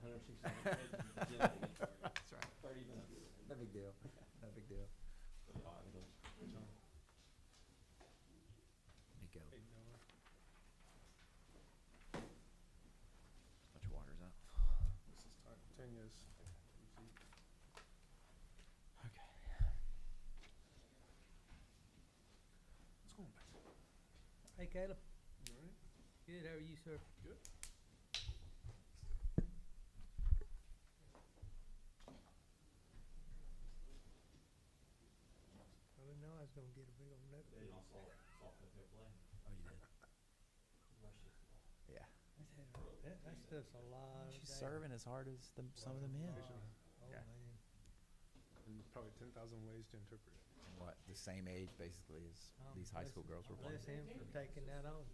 160 minutes. That's right. 30 minutes. No big deal. No big deal. Let me go. Hey, Noah. Much water's up. This is Tanya's. Okay. What's going on? Hey Caleb, You all right? good, how are you, sir? Good. I didn't know I was gonna get a big old note. Oh, you did? Yeah. That stuff's a lot of She's data. serving as hard as some of the men. Oh, Yeah. man. And probably 10,000 ways to interpret it. What, the same age basically as these high school girls were playing. Bless him for taking that on.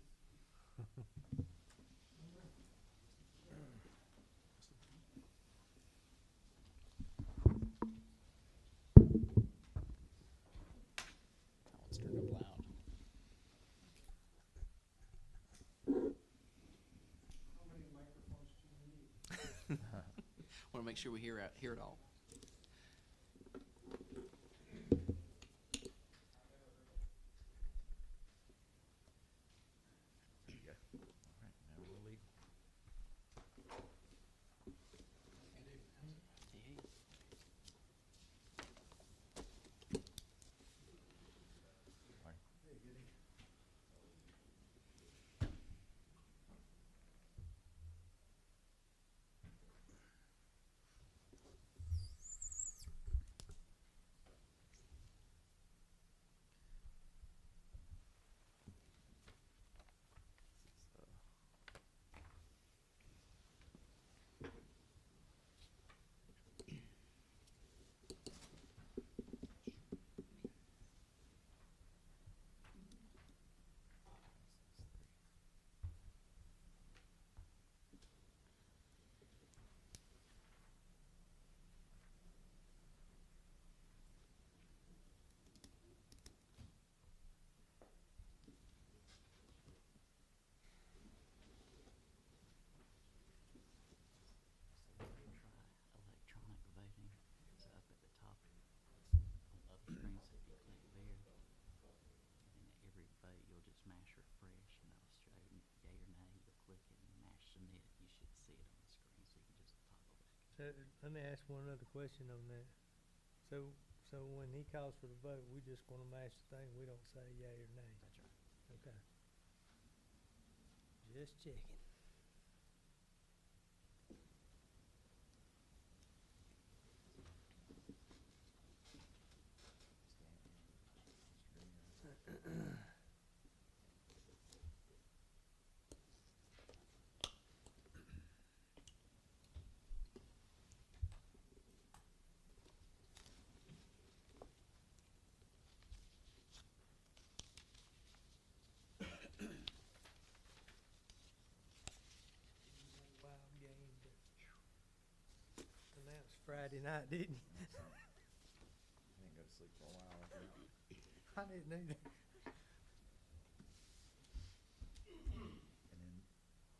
That one's turned up loud. Want to make sure we hear it all. There you go. All right, now we're legal. Hey. All right. Try electronic voting. It's up at the top on the other screen, so if you click there, and then every vote you'll just mash refresh and it'll show yay or nay. You'll click it and mash submit. You should see it on the screen, so you can just toggle back. So, let me ask one other question on that. So when he calls for the vote, we just gonna mash the thing, we don't say yay or nay? That's right. Okay. Just checking. Wild game that announced Friday night, didn't you? I didn't go to sleep for a while. I didn't either.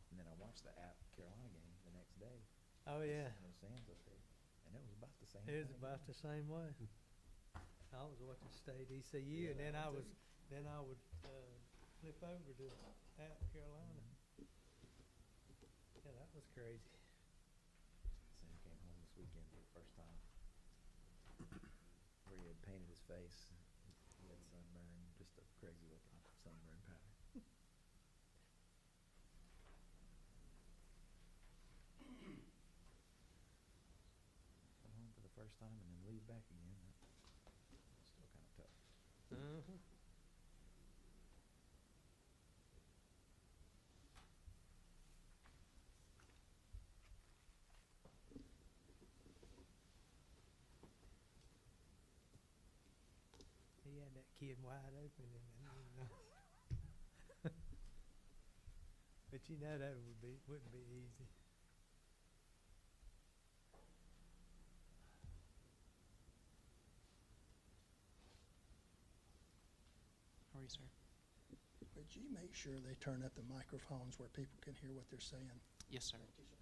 And then I watched the app Carolina game the next day. Oh, yeah. And it was Sam's up there. And it was about the same. It was thing. about the same way. I was watching State ECU, and then I would flip over to at Carolina. Yeah, that was crazy. Sam came home this weekend for the first time. Where he had painted his face. He had sunburn, just a crazy looking sunburn pattern. Come home for the first time and then leave back again. That's still kind of tough. Uh-huh. He had that kid wide open, and but you know that wouldn't be easy. How are you, sir? Would you make sure they turn up the microphones where people can hear what they're saying? Yes, sir. Thank you, sir.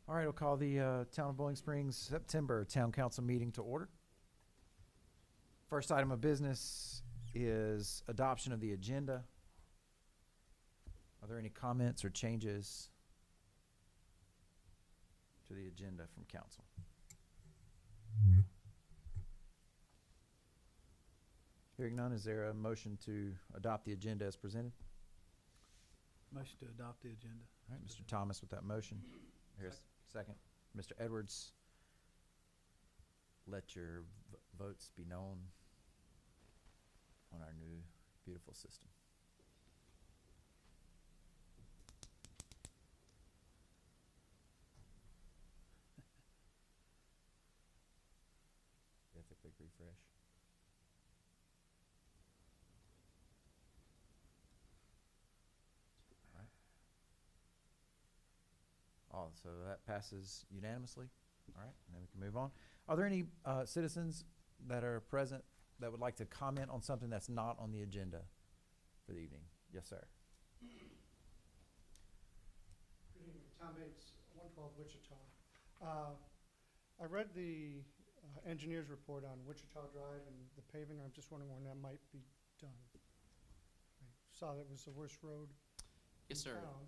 All right, we'll call the Town of Bowling Springs September Town Council meeting to order. First item of business is adoption of the agenda. Are there any comments or changes to the agenda from council? Hearing none, is there a motion to adopt the agenda as presented? Motion to adopt the agenda. All right, Mr. Thomas with that motion. Here's second. Mr. Edwards, let your votes be known on our new beautiful system. Quick refresh. All right. Oh, so that passes unanimously. All right, and then we can move on. Are there any citizens that are present that would like to comment on something that's not on the agenda for the evening? Yes, sir. Good evening, Tom Bates, 112 Wichita. I read the engineer's report on Wichita Drive and the paving. I'm just wondering when that might be done. I saw that was the worst road Yes, in sir. town.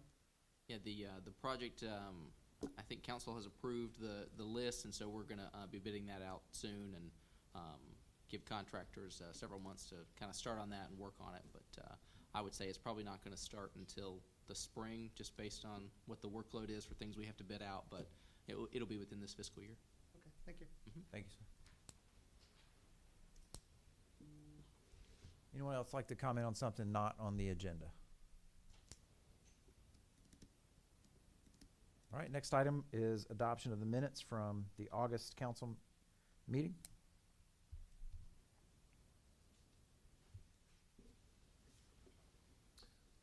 Yeah, the project, I think council has approved the list, and so we're gonna be bidding that out soon and give contractors several months to kind of start on that and work on it. But I would say it's probably not gonna start until the spring, just based on what the workload is for things we have to bid out, but it'll be within this fiscal year. Okay, thank you. Thank you, sir. Anyone else like to comment on something not on the agenda? All right, next item is adoption of the minutes from the August council meeting.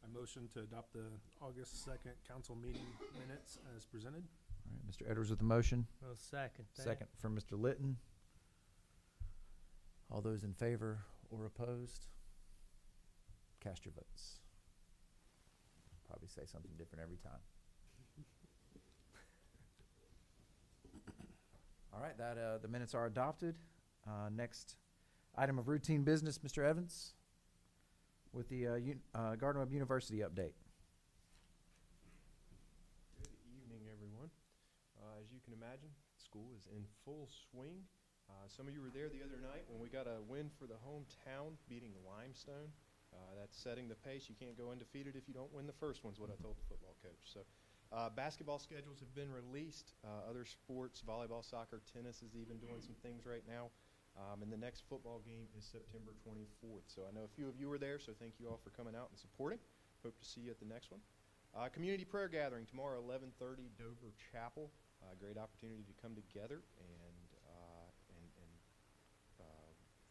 I motion to adopt the August 2nd council meeting minutes as presented. All right, Mr. Edwards with the motion. Well, second. that. Second from Mr. Litton. All those in favor or opposed? Cast your votes. Probably say something different every time. All right, that the minutes are adopted. Next item of routine business, Mr. Evans, with the Gardner Webb University update. Good evening, everyone. As you can imagine, school is in full swing. Some of you were there the other night when we got a win for the hometown, beating Limestone. That's setting the pace. You can't go undefeated if you don't win the first one, is what I told the football coach. So basketball schedules have been released. Other sports, volleyball, soccer, tennis is even doing some things right now. And the next football game is September 24th. So I know a few of you were there, so thank you all for coming out and supporting. Hope to see you at the next one. Community prayer gathering tomorrow, 11:30, Dover Chapel. Great opportunity to come together and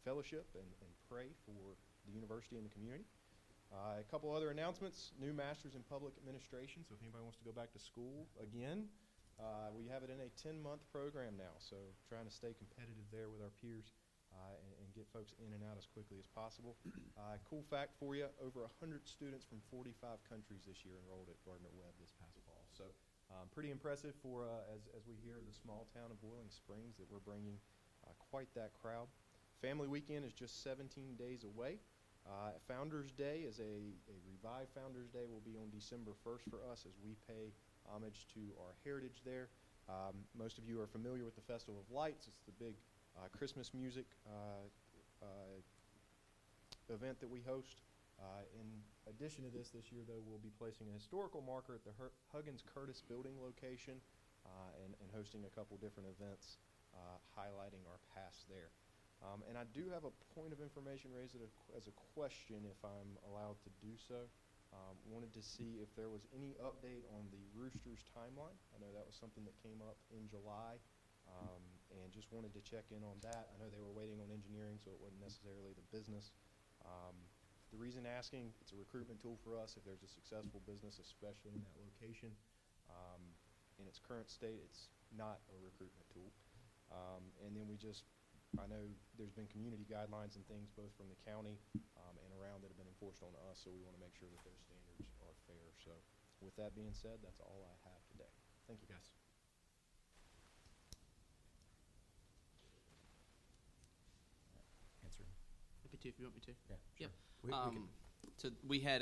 fellowship and pray for the university and the community. A couple other announcements: new Masters in Public Administration. So if anybody wants to go back to school again, we have it in a 10-month program now. So trying to stay competitive there with our peers and get folks in and out as quickly as possible. Cool fact for you: over 100 students from 45 countries this year enrolled at Gardner Webb this past fall. So pretty impressive for as we hear the small town of Boiling Springs that we're bringing quite that crowd. Family Weekend is just 17 days away. Founders Day is a revived Founders Day will be on December 1st for us as we pay homage to our heritage there. Most of you are familiar with the Festival of Lights. It's the big Christmas music event that we host. In addition to this year, though, we'll be placing a historical marker at the Huggins Curtis building location and hosting a couple different events highlighting our past there. And I do have a point of information raised as a question, if I'm allowed to do so. Wanted to see if there was any update on the Roosters timeline. I know that was something that came up in July, and just wanted to check in on that. I know they were waiting on engineering, so it wasn't necessarily the business. The reason asking, it's a recruitment tool for us if there's a successful business, especially in that location. In its current state, it's not a recruitment tool. And then I know there's been community guidelines and things both from the county and around that have been enforced on us, so we want to make sure that their standards are fair. So with that being said, that's all I have today. Thank you, guys. happy to if you want me to. Yeah, Yep. We can- So we had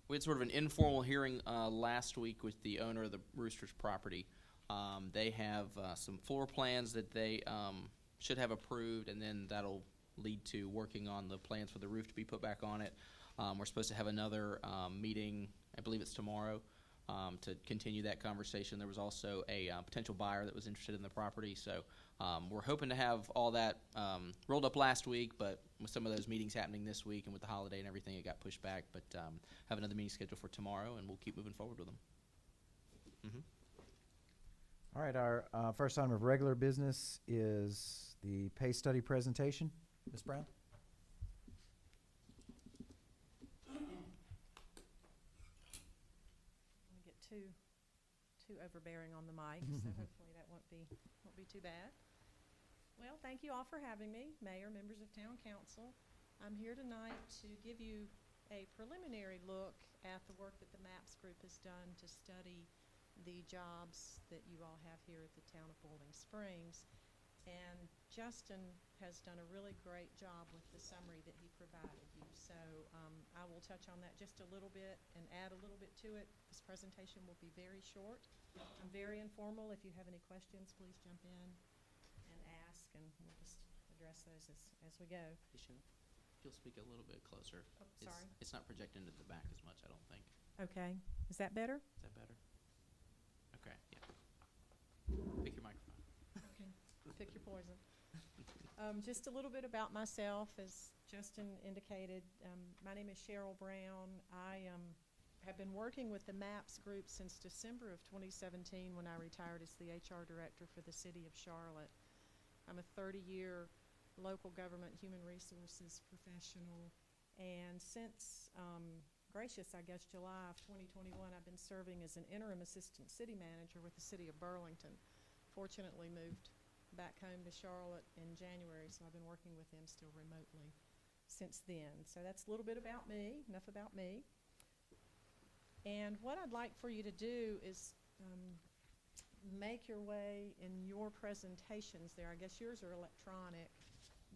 we had sort of an informal hearing last week with the owner of the Roosters property. They have some floor plans that they should have approved, and then that'll lead to working on the plans for the roof to be put back on it. We're supposed to have another meeting, I believe it's tomorrow, to continue that conversation. There was also a potential buyer that was interested in the property, so we're hoping to have all that rolled up last week, but with some of those meetings happening this week and with the holiday and everything, it got pushed back. But have another meeting scheduled for tomorrow, and we'll keep moving forward with them. All right, our first item of regular business is the pay study presentation. Ms. Brown? I get too overbearing on the mic, so hopefully that won't be too bad. Well, thank you all for having me, Mayor, members of Town Council. I'm here tonight to give you a preliminary look at the work that the MAPS group has done to study the jobs that you all have here at the town of Bowling Springs. And Justin has done a really great job with the summary that he provided you. So I will touch on that just a little bit and add a little bit to it. This presentation will be very short. I'm very informal. If you have any questions, please jump in and ask, and we'll just address those as we go. Hey, Sheila, if you'll speak a little bit closer. Oh, sorry. It's not projecting into the back as much, I don't think. Okay. Is that better? Is that better? Okay, yeah. Pick your microphone. Okay. Pick your poison. Just a little bit about myself. As Justin indicated, my name is Cheryl Brown. I have been working with the MAPS group since December of 2017 when I retired as the HR director for the city of Charlotte. I'm a 30-year local government human resources professional, and since gracious, I guess, July of 2021, I've been serving as an interim assistant city manager with the city of Burlington. Fortunately moved back home to Charlotte in January, so I've been working with them still remotely since then. So that's a little bit about me, enough about me. And what I'd like for you to do is make your way in your presentations there. I guess yours are electronic,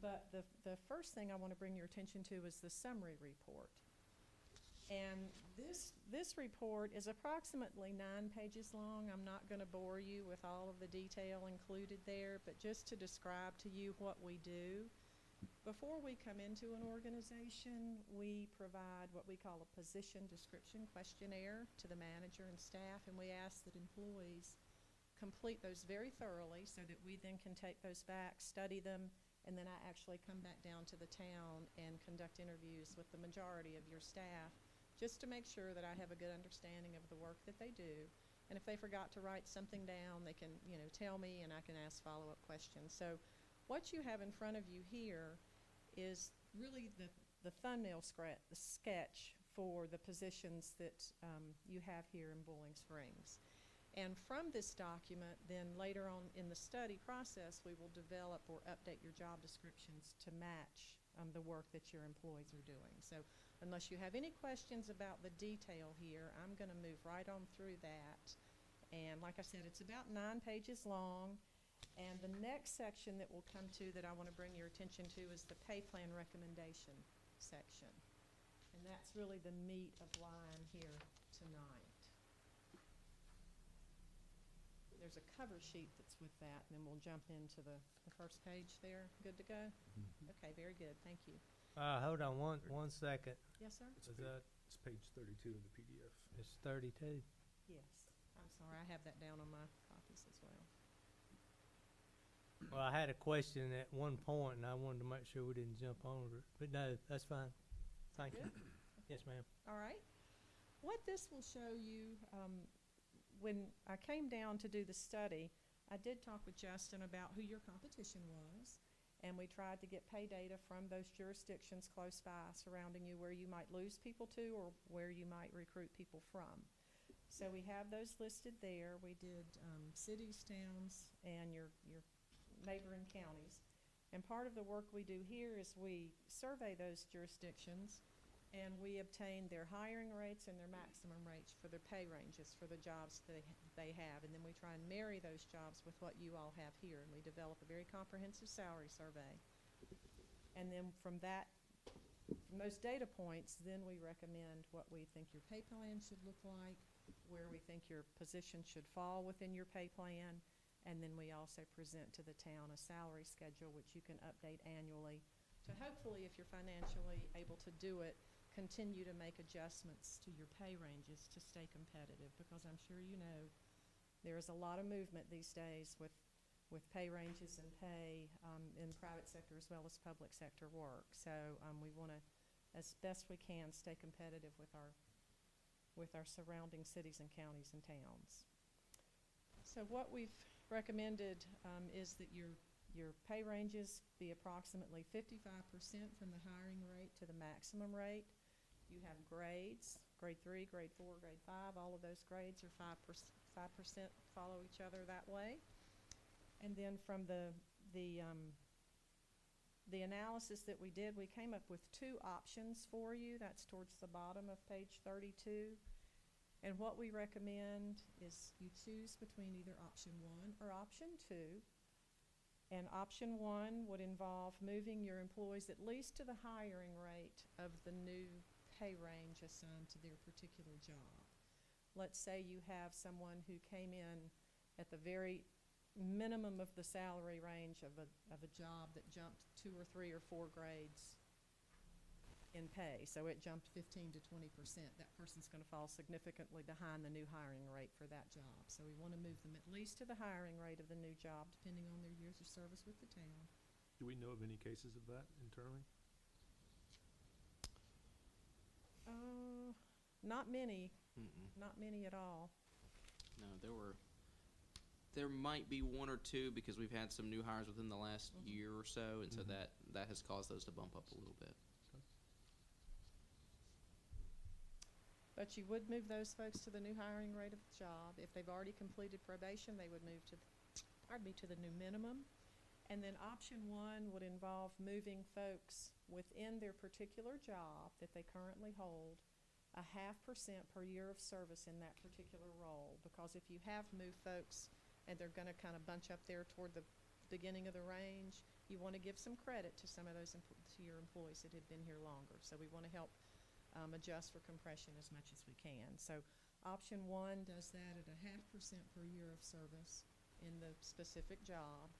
but the first thing I want to bring your attention to is the summary report. And this report is approximately 9 pages long. I'm not going to bore you with all of the detail included there, but just to describe to you what we do. Before we come into an organization, we provide what we call a position description questionnaire to the manager and staff, and we ask that employees complete those very thoroughly so that we then can take those back, study them, and then I actually come back down to the town and conduct interviews with the majority of your staff, just to make sure that I have a good understanding of the work that they do. And if they forgot to write something down, they can, tell me, and I can ask follow-up questions. So what you have in front of you here is really the thumbnail sketch for the positions that you have here in Bowling Springs. And from this document, then later on in the study process, we will develop or update your job descriptions to match the work that your employees are doing. So unless you have any questions about the detail here, I'm going to move right on through that. And like I said, it's about 9 pages long. And the next section that we'll come to that I want to bring your attention to is the pay plan recommendation section. And that's really the meat of why I'm here tonight. There's a cover sheet that's with that, and then we'll jump into the first page there. Good to go? Okay, very good. Thank you. Hold on one second. Yes, sir? It's page 32 of the PDF. It's 32. Yes. I'm sorry. I have that down on my copies as well. Well, I had a question at one point, and I wanted to make sure we didn't jump over it. But no, that's fine. Thank you. Yes, ma'am. All right. What this will show you, when I came down to do the study, I did talk with Justin about who your competition was, and we tried to get pay data from those jurisdictions close by surrounding you where you might lose people to or where you might recruit people from. So we have those listed there. We did cities, towns, and your neighboring counties. And part of the work we do here is we survey those jurisdictions, and we obtain their hiring rates and their maximum rates for their pay ranges for the jobs they have. And then we try and marry those jobs with what you all have here, and we develop a very comprehensive salary survey. And then from those data points, then we recommend what we think your pay plan should look like, where we think your position should fall within your pay plan, and then we also present to the town a salary schedule, which you can update annually to hopefully, if you're financially able to do it, continue to make adjustments to your pay ranges to stay competitive, because I'm sure you know there is a lot of movement these days with pay ranges and pay in private sector as well as public sector work. So we want to, as best we can, stay competitive with our surrounding cities and counties and towns. So what we've recommended is that your pay ranges be approximately 55% from the hiring rate to the maximum rate. You have grades, grade 3, grade 4, grade 5. All of those grades are 5%, follow each other that way. And then from the analysis that we did, we came up with 2 options for you. That's towards the bottom of page 32. And what we recommend is you choose between either option 1 or option 2. And option 1 would involve moving your employees at least to the hiring rate of the new pay range assigned to their particular job. Let's say you have someone who came in at the very minimum of the salary range of a job that jumped 2 or 3 or 4 grades in pay. So it jumped 15 to 20%. That person's going to fall significantly behind the new hiring rate for that job. So we want to move them at least to the hiring rate of the new job, depending on their years of service with the town. Do we know of any cases of that internally? Not many. Mm-mm. Not many at all. No, there might be 1 or 2 because we've had some new hires within the last year or so, and so that has caused those to bump up a little bit. But you would move those folks to the new hiring rate of the job. If they've already completed probation, they would move to the new minimum. And then option 1 would involve moving folks within their particular job that they currently hold 0.5% per year of service in that particular role. Because if you have moved folks and they're going to kind of bunch up there toward the beginning of the range, you want to give some credit to some of those to your employees that have been here longer. So we want to help adjust for compression as much as we can. So option 1 does that at 0.5% per year of service in the specific job.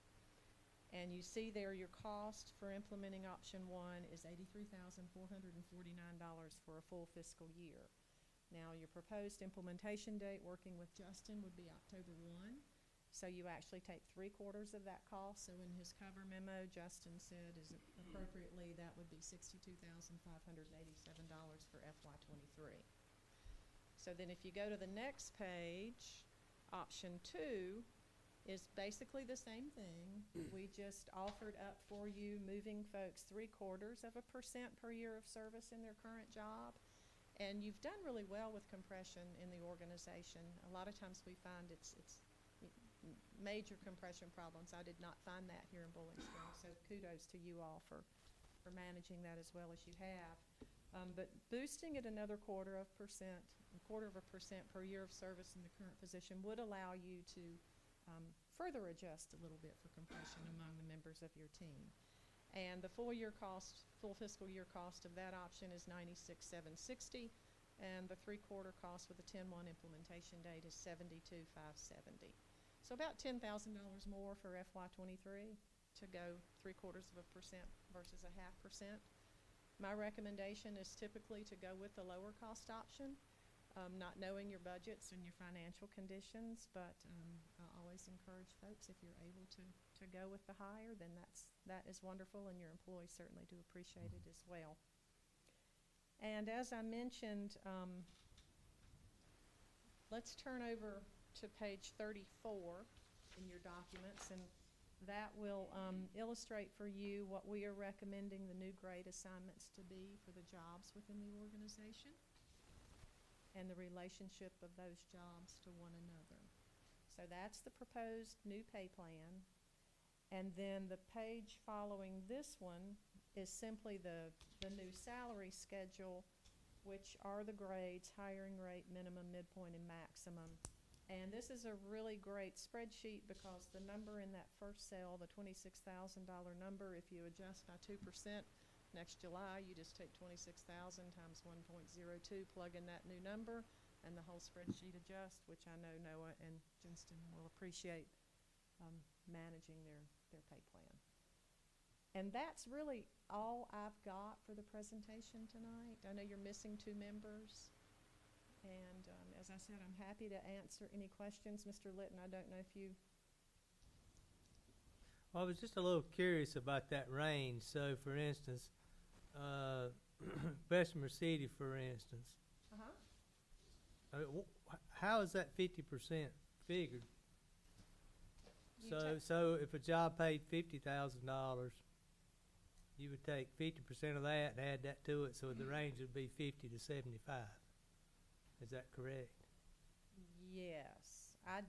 And you see there your cost for implementing option 1 is $83,449 for a full fiscal year. Now your proposed implementation date, working with Justin, would be October 1. So you actually take 3/4 of that cost. So in his cover memo, Justin said appropriately that would be $62,587 for FY23. So then if you go to the next page, option 2 is basically the same thing. We just offered up for you moving folks 0.75% per year of service in their current job. And you've done really well with compression in the organization. A lot of times we find it's major compression problems. I did not find that here in Bowling Springs, so kudos to you all for managing that as well as you have. But boosting it another 0.25% per year of service in the current position would allow you to further adjust a little bit for compression among the members of your team. And the full fiscal year cost of that option is $96,760, and the 3/4 cost with the 10/1 implementation date is $72,570. So about $10,000 more for FY23 to go 0.75% versus 0.5%. My recommendation is typically to go with the lower cost option, not knowing your budgets and your financial conditions, but I always encourage folks, if you're able to go with the higher, then that is wonderful, and your employees certainly do appreciate it as well. And as I mentioned, let's turn over to page 34 in your documents, and that will illustrate for you what we are recommending the new grade assignments to be for the jobs within the organization and the relationship of those jobs to one another. So that's the proposed new pay plan. And then the page following this one is simply the new salary schedule, which are the grades, hiring rate, minimum, midpoint, and maximum And this is a really great spreadsheet because the number in that first cell, the $26,000 number, if you adjust by 2%, next July, you just take 26,000 times 1.02, plug in that new number, and the whole spreadsheet adjusts, which I know Noah and Jinston will appreciate managing their pay plan. And that's really all I've got for the presentation tonight. I know you're missing 2 members. And as I said, I'm happy to answer any questions. Mr. Litton, I don't know if you... Well, I was just a little curious about that range. So, for instance, Bessemer City, for instance, how is that 50% figured? So if a job paid $50,000, you would take 50% of that and add that to it, so the range would be 50 to 75. Is that correct? Yes. I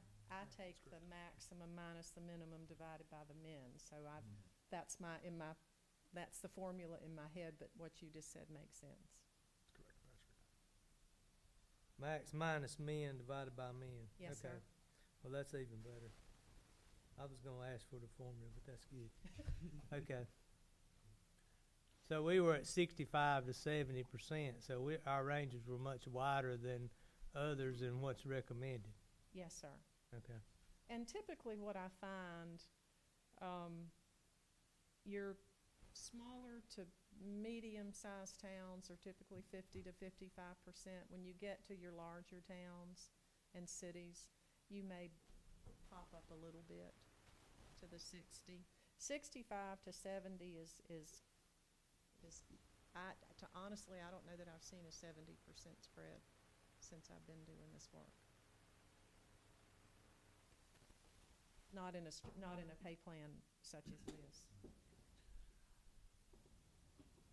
take the maximum minus the minimum divided by the min. So that's that's the formula in my head, but what you just said makes sense. Correct, Patrick. Max minus min divided by min. Yes, okay. sir. Well, that's even better. I was going to ask for the formula, but that's good. Okay. So we were at 65 to 70%. So our ranges were much wider than others in what's recommended. Yes, sir. Okay. And typically what I find, your smaller to medium-sized towns are typically 50 to 55%. When you get to your larger towns and cities, you may pop up a little bit to the 60. 65 to 70 is honestly, I don't know that I've seen a 70% spread since I've been doing this work. Not in a pay plan such as this.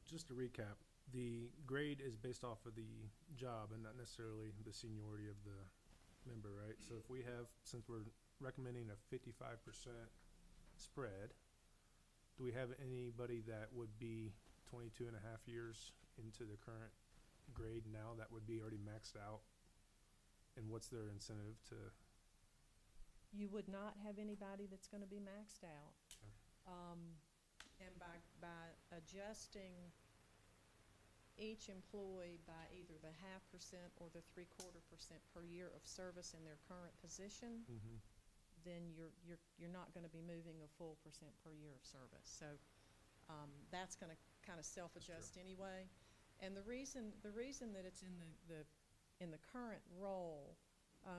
Just to recap, the grade is based off of the job and not necessarily the seniority of the member, right? So if we have, since we're recommending a 55% spread, do we have anybody that would be 22 and a half years into the current grade now that would be already maxed out? And what's their incentive to? You would not have anybody that's going to be maxed out. Okay. And by adjusting each employee by either the 0.5% or the 0.75% per year of service in their current position, Mm-hmm. then you're not going to be moving a full percent per year of service. So that's going to kind of self-adjust anyway. And the reason that it's in the current role,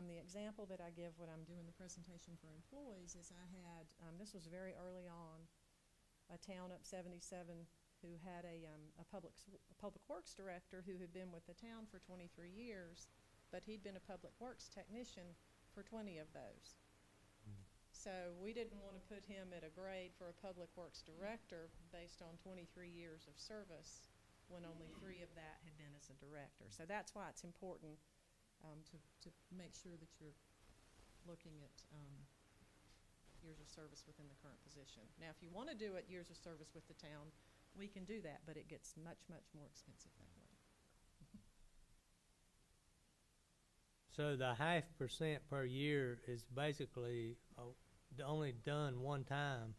the example that I give when I'm doing the presentation for employees is I had this was very early on, a town up 77 who had a public works director who had been with the town for 23 years, but he'd been a public works technician for 20 of those. So we didn't want to put him at a grade for a public works director based on 23 years of service when only 3 of that had been as a director. So that's why it's important to make sure that you're looking at years of service within the current position. Now, if you want to do it years of service with the town, we can do that, but it gets much, much more expensive that way. So the 0.5% per year is basically only done one time,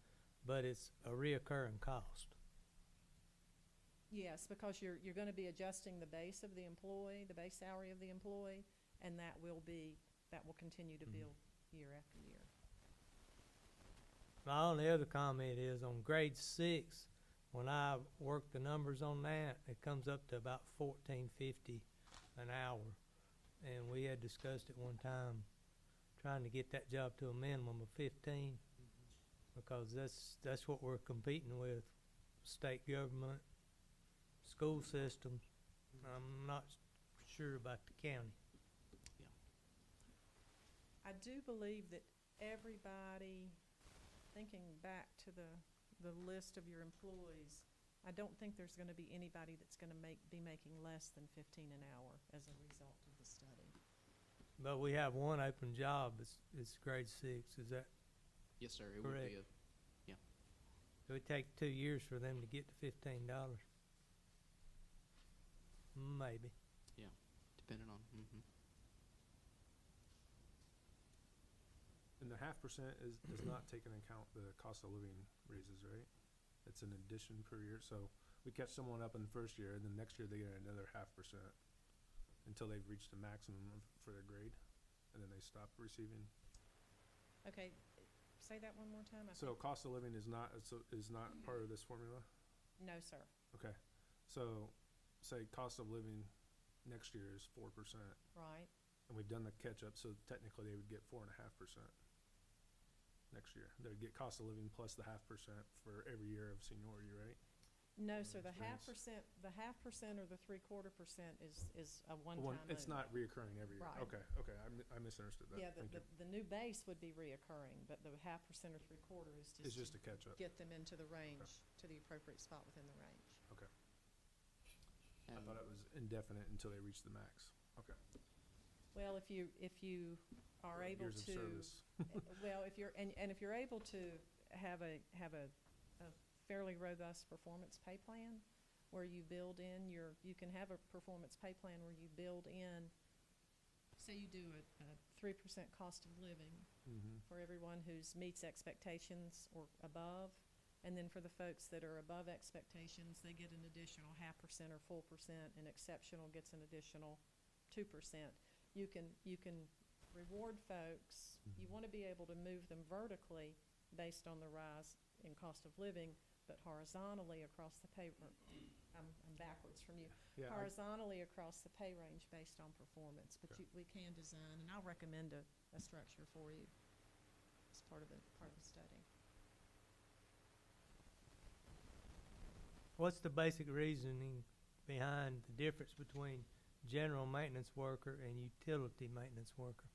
but it's a reoccurring cost. Yes, because you're going to be adjusting the base of the employee, the base salary of the employee, and that will continue to build year after year. My only other comment is on grade 6, when I work the numbers on that, it comes up to about $14.50 an hour. And we had discussed at one time trying to get that job to a minimum of 15, because that's what we're competing with, state government, school systems. I'm not sure about the county. I do believe that everybody, thinking back to the list of your employees, I don't think there's going to be anybody that's going to be making less than 15 an hour as a result of the study. But we have one open job. It's grade 6. Is that Yes, sir. It correct? would be It would take 2 years for them to get to $15. Maybe. depending on. And the 0.5% does not take into account the cost of living raises, right? It's an addition per year, so we catch someone up in the first year, and then next year they get another 0.5% until they've reached the maximum for their grade, and then they stop receiving. Okay, say that one more time. So cost of living is not part of this formula? No, sir. Okay, so say cost of living next year is 4%, Right. and we've done the catch-up, so technically they would get 4.5% next year. They'd get cost of living plus the 0.5% for every year of seniority, right? No, sir, the Experience. 0.5% or the 3/4% is a one-time It's only. not reoccurring every year. Right. Okay, I misunderstood that. Yeah, Thank you. the new base would be reoccurring, but the 0.5% or 3/4 is It's just just a catch-up. get them into the range, to the appropriate spot within the range. I And thought it was indefinite until they reach the max. Okay. Well, if you are able Years of to, service. well, if you're, and if you're able to have a fairly robust performance pay plan, where you build in you can have a performance pay plan where you build in, say you do a 3% cost of living Mm-hmm. for everyone who's meets expectations or above, and then for the folks that are above expectations, they get an additional 0.5% or 4%, and exceptional gets an additional 2%. You can reward folks. You want to be able to move them vertically based on the rise in cost of living, but horizontally across the pay. I'm backwards from you. Yeah, Horizontally across the pay range based on performance, but Okay. we can design, and I'll recommend a structure for you as part of the study. What's the basic reasoning behind the difference between general maintenance worker and utility maintenance worker?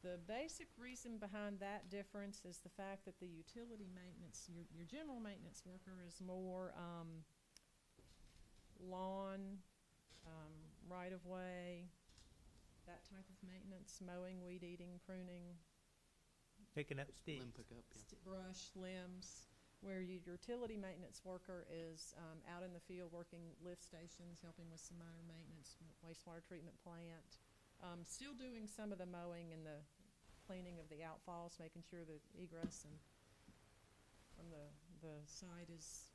The basic reason behind that difference is the fact that the utility maintenance, your general maintenance worker is more lawn, right-of-way, that type of maintenance, mowing, weed eating, pruning, Picking up sticks. limb pickup, yeah. brush, limbs, where your utility maintenance worker is out in the field working lift stations, helping with some minor maintenance, wastewater treatment plant, still doing some of the mowing and the cleaning of the outfalls, making sure that egress and from the site is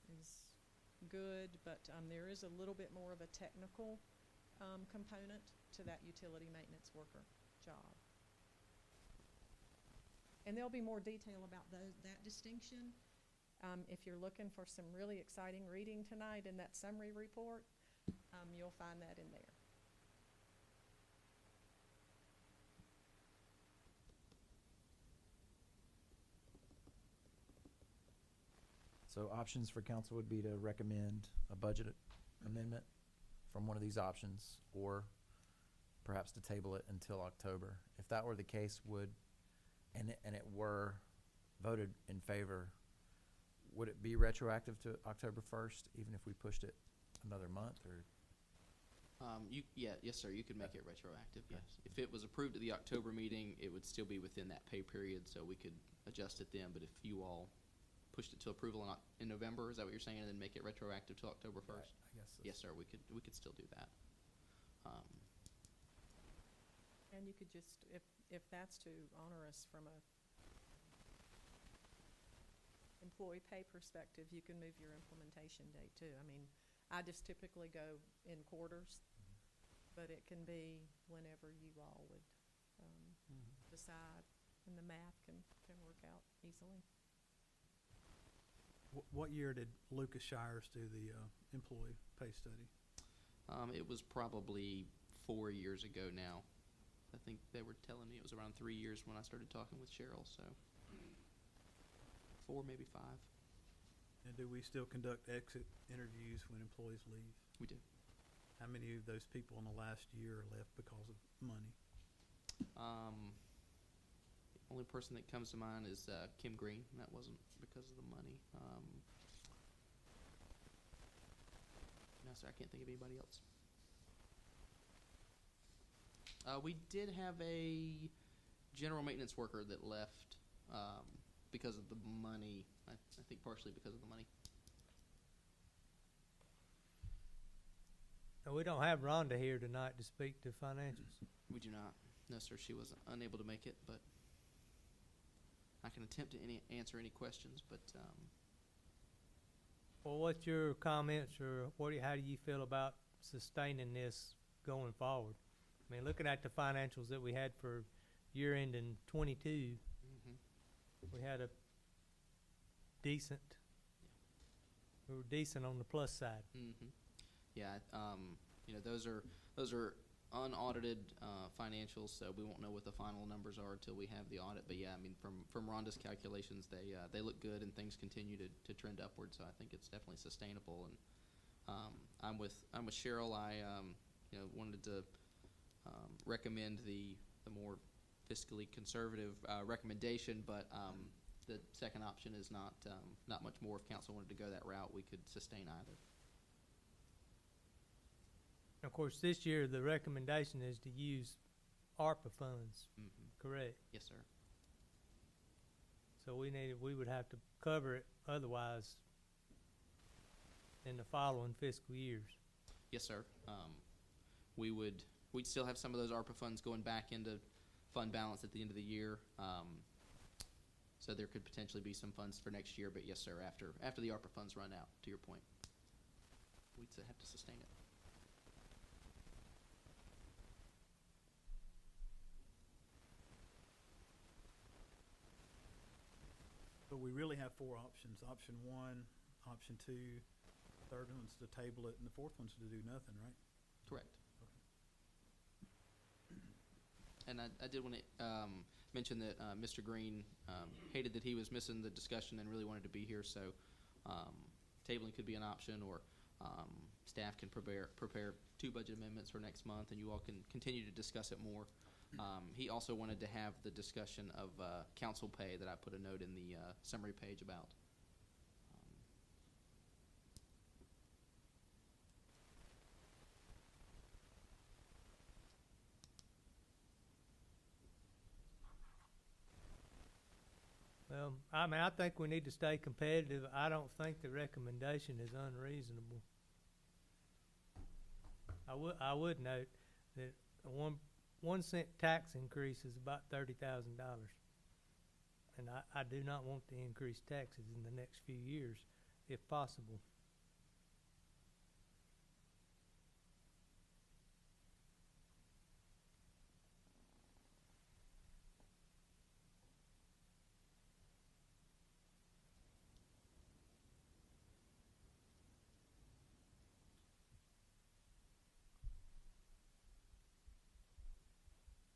good, but there is a little bit more of a technical component to that utility maintenance worker job. And there'll be more detail about that distinction. If you're looking for some really exciting reading tonight in that summary report, you'll find that in there. So options for council would be to recommend a budget amendment from one of these options, or perhaps to table it until October. If that were the case, and it were voted in favor, would it be retroactive to October 1st, even if we pushed it another month, or? Yes, sir, you could make it retroactive, yes. If it was approved at the October meeting, it would still be within that pay period, so we could adjust it then, but if you all pushed it to approval in November, is that what you're saying, and then make it retroactive to October 1st? I guess. Yes, sir, we could still do that. And you could just, if that's too onerous from a employee pay perspective, you can move your implementation date too. I mean, I just typically go in quarters, but it can be whenever you all would decide, and the math can work out easily. What year did Lucas Shires do the employee pay study? It was probably 4 years ago now. I think they were telling me it was around 3 years when I started talking with Cheryl, so 4, maybe 5. And do we still conduct exit interviews when employees leave? We do. How many of those people in the last year are left because of money? The only person that comes to mind is Kim Green, and that wasn't because of the money. No, sir, I can't think of anybody else. We did have a general maintenance worker that left because of the money. I think partially because of the money. Now, we don't have Rhonda here tonight to speak to financials. We do not. No, sir, she was unable to make it, but I can attempt to answer any questions, but Well, what's your comments, or how do you feel about sustaining this going forward? I mean, looking at the financials that we had for year end in 22, we had a decent, we were decent on the plus side. yeah, you know, those are unaudited financials, so we won't know what the final numbers are until we have the audit. But yeah, I mean, from Rhonda's calculations, they look good and things continue to trend upward. So I think it's definitely sustainable. And I'm with Cheryl. I you know, wanted to recommend the more fiscally conservative recommendation, but the second option is not much more. If council wanted to go that route, we could sustain either. Of course, this year, the recommendation is to use ARPA funds, correct? Yes, sir. So we would have to cover it otherwise in the following fiscal years. Yes, sir. We'd still have some of those ARPA funds going back into fund balance at the end of the year. So there could potentially be some funds for next year, but yes, sir, after the ARPA funds run out, to your point, we'd have to sustain it. But we really have four options. Option one, option two, third one's to table it, and the fourth one's to do nothing, right? Correct. And I did want to mention that Mr. Green hated that he was missing the discussion and really wanted to be here, so tabling could be an option, or staff can prepare 2 budget amendments for next month, and you all can continue to discuss it more. He also wanted to have the discussion of council pay that I put a note in the summary page about. Well, I mean, I think we need to stay competitive. I don't think the recommendation is unreasonable. I would note that a 1 cent tax increase is about $30,000. And I do not want to increase taxes in the next few years, if possible.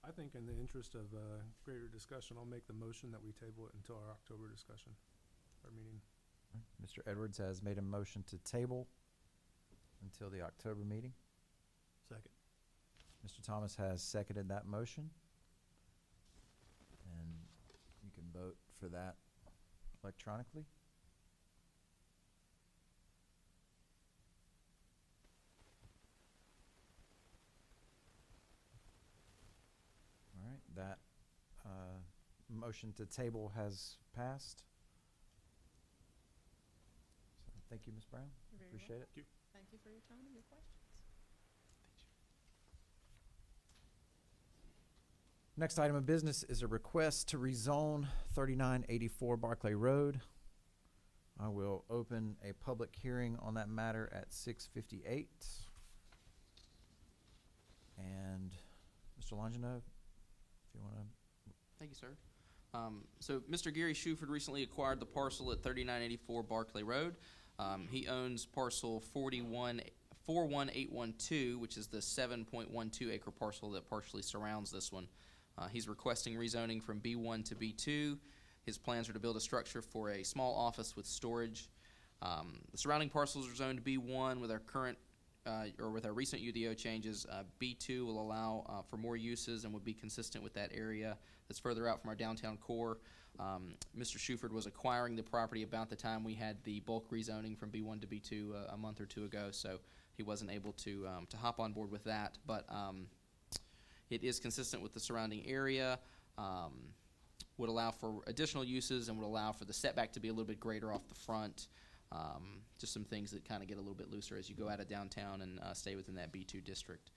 I think in the interest of greater discussion, I'll make the motion that we table it until our October discussion, our meeting. Mr. Edwards has made a motion to table until the October meeting. Second. Mr. Thomas has seconded that motion. And you can vote for that electronically. All right, that motion to table has passed. So thank you, Ms. Brown. You're very Appreciate welcome. it. Thank you for your time and your questions. Next item of business is a request to rezone 3984 Barclay Road. I will open a public hearing on that matter at 6:58. And Mr. Longino, if you want to. Thank you, sir. So Mr. Gary Shuford recently acquired the parcel at 3984 Barclay Road. He owns parcel 41812, which is the 7.12 acre parcel that partially surrounds this one. He's requesting rezoning from B1 to B2. His plans are to build a structure for a small office with storage. The surrounding parcels are zoned B1 with our current with our recent UDO changes. B2 will allow for more uses and would be consistent with that area that's further out from our downtown core. Mr. Shuford was acquiring the property about the time we had the bulk rezoning from B1 to B2 a month or two ago, so he wasn't able to hop on board with that. But it is consistent with the surrounding area, would allow for additional uses, and would allow for the setback to be a little bit greater off the front. Just some things that kind of get a little bit looser as you go out of downtown and stay within that B2 district.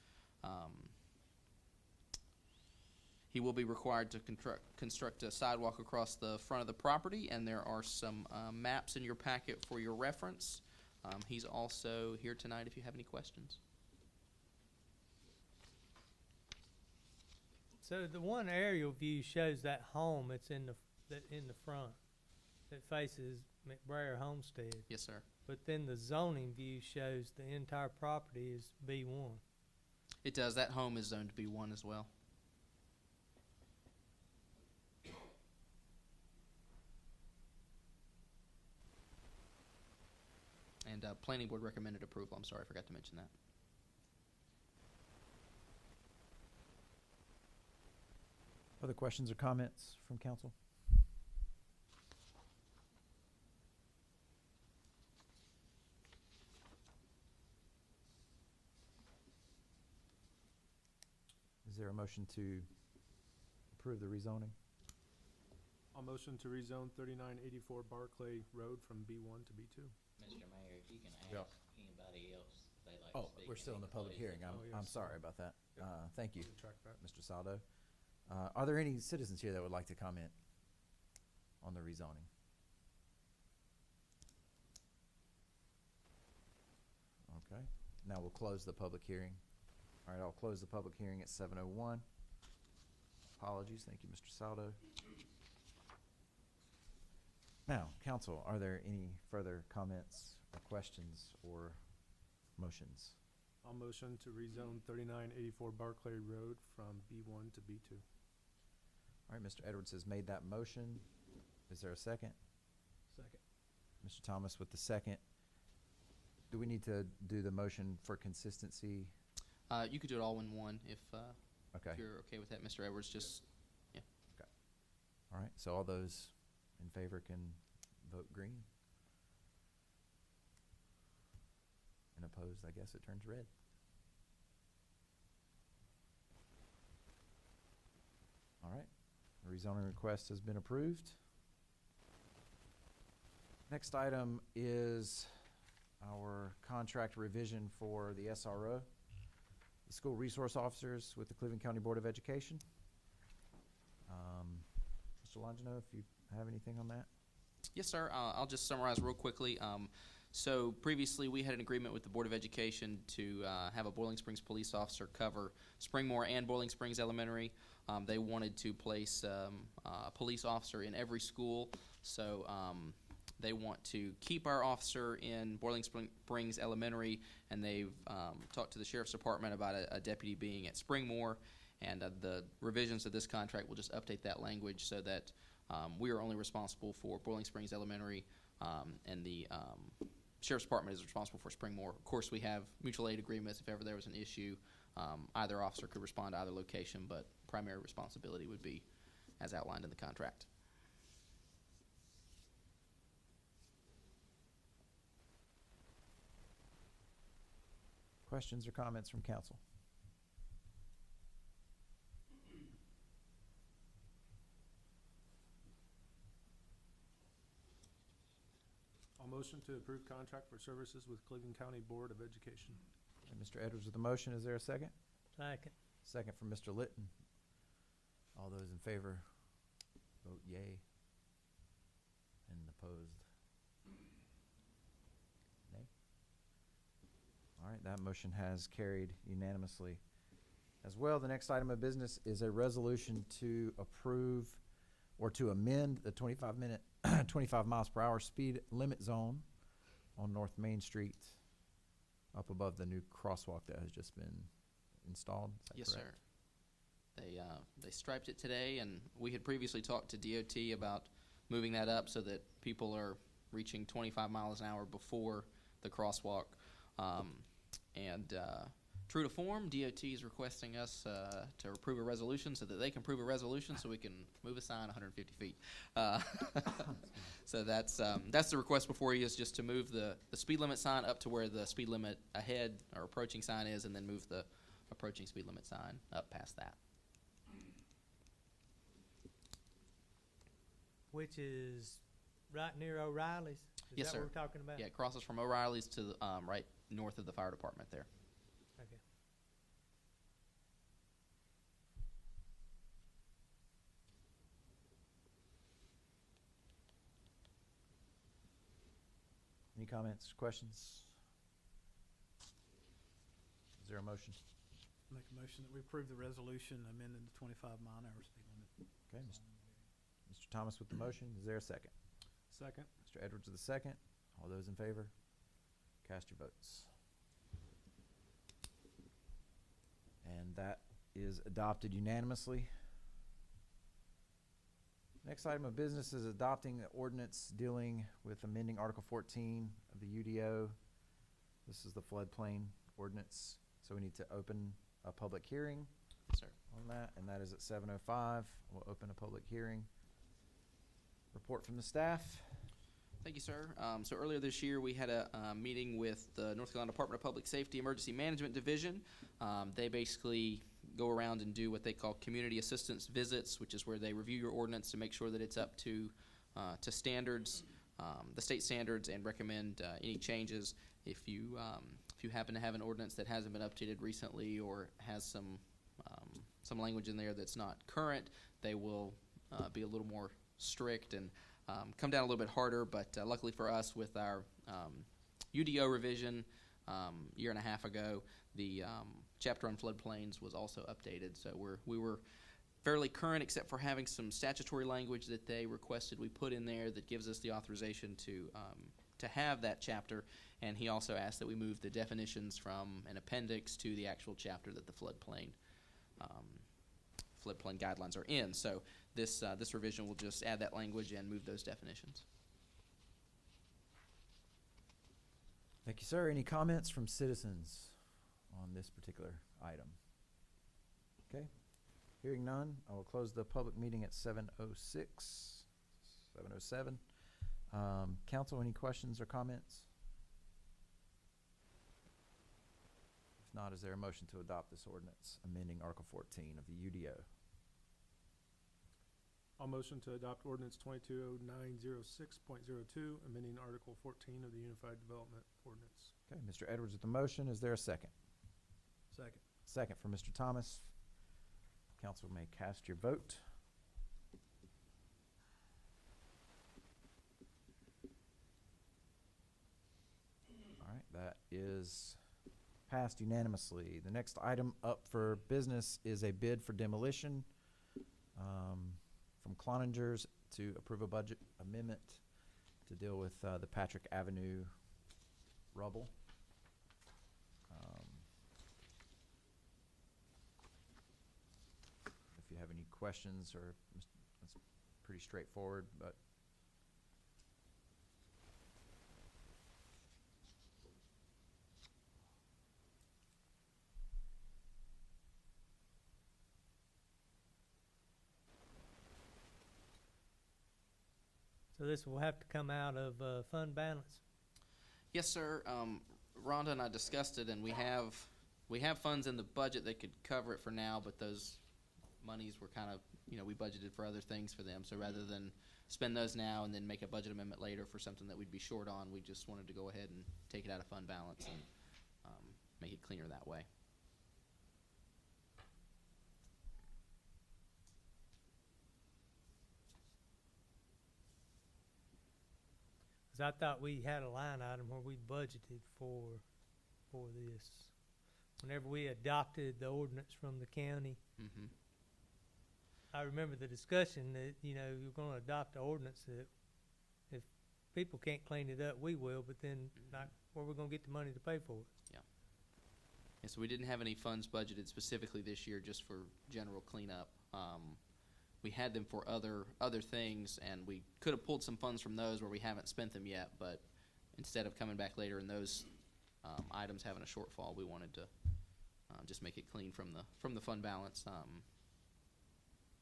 He will be required to construct a sidewalk across the front of the property, and there are some maps in your packet for your reference. He's also here tonight if you have any questions. So the one aerial view shows that home that's in the front that faces McBrayer Homestead. Yes, sir. But then the zoning view shows the entire property is B1. It does. That home is zoned B1 as well. And planning board recommended approval. I'm sorry, I forgot to mention that. Other questions or comments from council? Is there a motion to approve the rezoning? I'll motion to rezone 3984 Barclay Road from B1 to B2. Mr. Mayor, if you can Yeah. ask anybody else if they'd like Oh, to speak. we're still in the public hearing. Oh, I'm yes. sorry about that. Yep. Thank you, Retract that. Mr. Saldo. Are there any citizens here that would like to comment on the rezoning? Okay, now we'll close the public hearing. All right, I'll close the public hearing at 7:01. Apologies, thank you, Mr. Saldo. Now, council, are there any further comments or questions or motions? I'll motion to rezone 3984 Barclay Road from B1 to B2. All right, Mr. Edwards has made that motion. Is there a second? Second. Mr. Thomas with the second. Do we need to do the motion for consistency? You could do it all in one if Okay, you're okay with that, Mr. Edwards. Just all right, so all those in favor can vote green. And opposed, I guess it turns red. All right, the rezoning request has been approved. Next item is our contract revision for the SRO, the school resource officers with the Cleveland County Board of Education. Mr. Longino, if you have anything on that? Yes, sir. I'll just summarize real quickly. So previously, we had an agreement with the Board of Education to have a Boiling Springs police officer cover Springmore and Boiling Springs Elementary. They wanted to place a police officer in every school, so they want to keep our officer in Boiling Springs Elementary, and they've talked to the Sheriff's Department about a deputy being at Springmore, and the revisions of this contract will just update that language so that we are only responsible for Boiling Springs Elementary, and the Sheriff's Department is responsible for Springmore. Of course, we have mutual aid agreements. If ever there was an issue, either officer could respond to either location, but primary responsibility would be as outlined in the contract. Questions or comments from council? I'll motion to approve contract for services with Cleveland County Board of Education. And Mr. Edwards with the motion, is there a second? Second. Second from Mr. Litton. All those in favor, vote yea. And opposed, nay. All right, that motion has carried unanimously. As well, the next item of business is a resolution to approve or to amend the 25 miles per hour speed limit zone on North Main Street up above the new crosswalk that has just been installed. Is that Yes, correct? sir. They striped it today, and we had previously talked to DOT about moving that up so that people are reaching 25 miles an hour before the crosswalk. True to form, DOT is requesting us to approve a resolution so that they can approve a resolution so we can move a sign 150 feet. So that's the request before you, is just to move the speed limit sign up to where the speed limit ahead or approaching sign is, and then move the approaching speed limit sign up past that. Which is right near O'Reilly's? Yes, Is that sir. what we're talking about? Yeah, it crosses from O'Reilly's to the, right north of the fire department there. Okay. comments, questions? Is there a motion? Make a motion that we approve the resolution amending the 25-mile-an-hour speed limit. Okay, Mr. Thomas with the motion. Is there a second? Second. Mr. Edwards with the second. All those in favor, cast your votes. And that is adopted unanimously. Next item of business is adopting the ordinance dealing with amending Article 14 of the UDO. This is the floodplain ordinance, so we need to open a public hearing Yes, sir. on that, and that is at 7:05. We'll open a public hearing. Report from the staff. Thank you, sir. So earlier this year, we had a meeting with the North Carolina Department of Public Safety Emergency Management Division. They basically go around and do what they call community assistance visits, which is where they review your ordinance to make sure that it's up to standards, the state standards, and recommend any changes. If you happen to have an ordinance that hasn't been updated recently or has some language in there that's not current, they will be a little more strict and come down a little bit harder. But luckily for us, with our UDO revision year and a half ago, the chapter on floodplains was also updated. So we were fairly current, except for having some statutory language that they requested we put in there that gives us the authorization to have that chapter. And he also asked that we move the definitions from an appendix to the actual chapter that the floodplain guidelines are in. So this revision will just add that language and move those definitions. Thank you, sir. Any comments from citizens on this particular item? Okay. Hearing none, I will close the public meeting at 7:06, 7:07. Council, any questions or comments? If not, is there a motion to adopt this ordinance amending Article 14 of the UDO? I'll motion to adopt ordinance 220906.02, amending Article 14 of the Unified Development Ordinance. Okay, Mr. Edwards with the motion. Is there a second? Second. Second for Mr. Thomas. Council may cast your vote. All right, that is passed unanimously. The next item up for business is a bid for demolition from Cloningers to approve a budget amendment to deal with the Patrick Avenue rubble. If you have any questions, or it's pretty straightforward, but So this will have to come out of fund balance? Yes, sir. Rhonda and I discussed it, and we have funds in the budget that could cover it for now, but those monies were kind of, we budgeted for other things for them. So rather than spend those now and then make a budget amendment later for something that we'd be short on, we just wanted to go ahead and take it out of fund balance and make it cleaner that way. 'Cause I thought we had a line item where we budgeted for this. Whenever we adopted the ordinance from the county, Mm-hmm. I remember the discussion that, you're gonna adopt the ordinance that if people can't clean it up, we will, but then where we're gonna get the money to pay for it? Yeah, so we didn't have any funds budgeted specifically this year just for general cleanup. We had them for other things, and we could have pulled some funds from those where we haven't spent them yet, but instead of coming back later and those items having a shortfall, we wanted to just make it clean from the fund balance.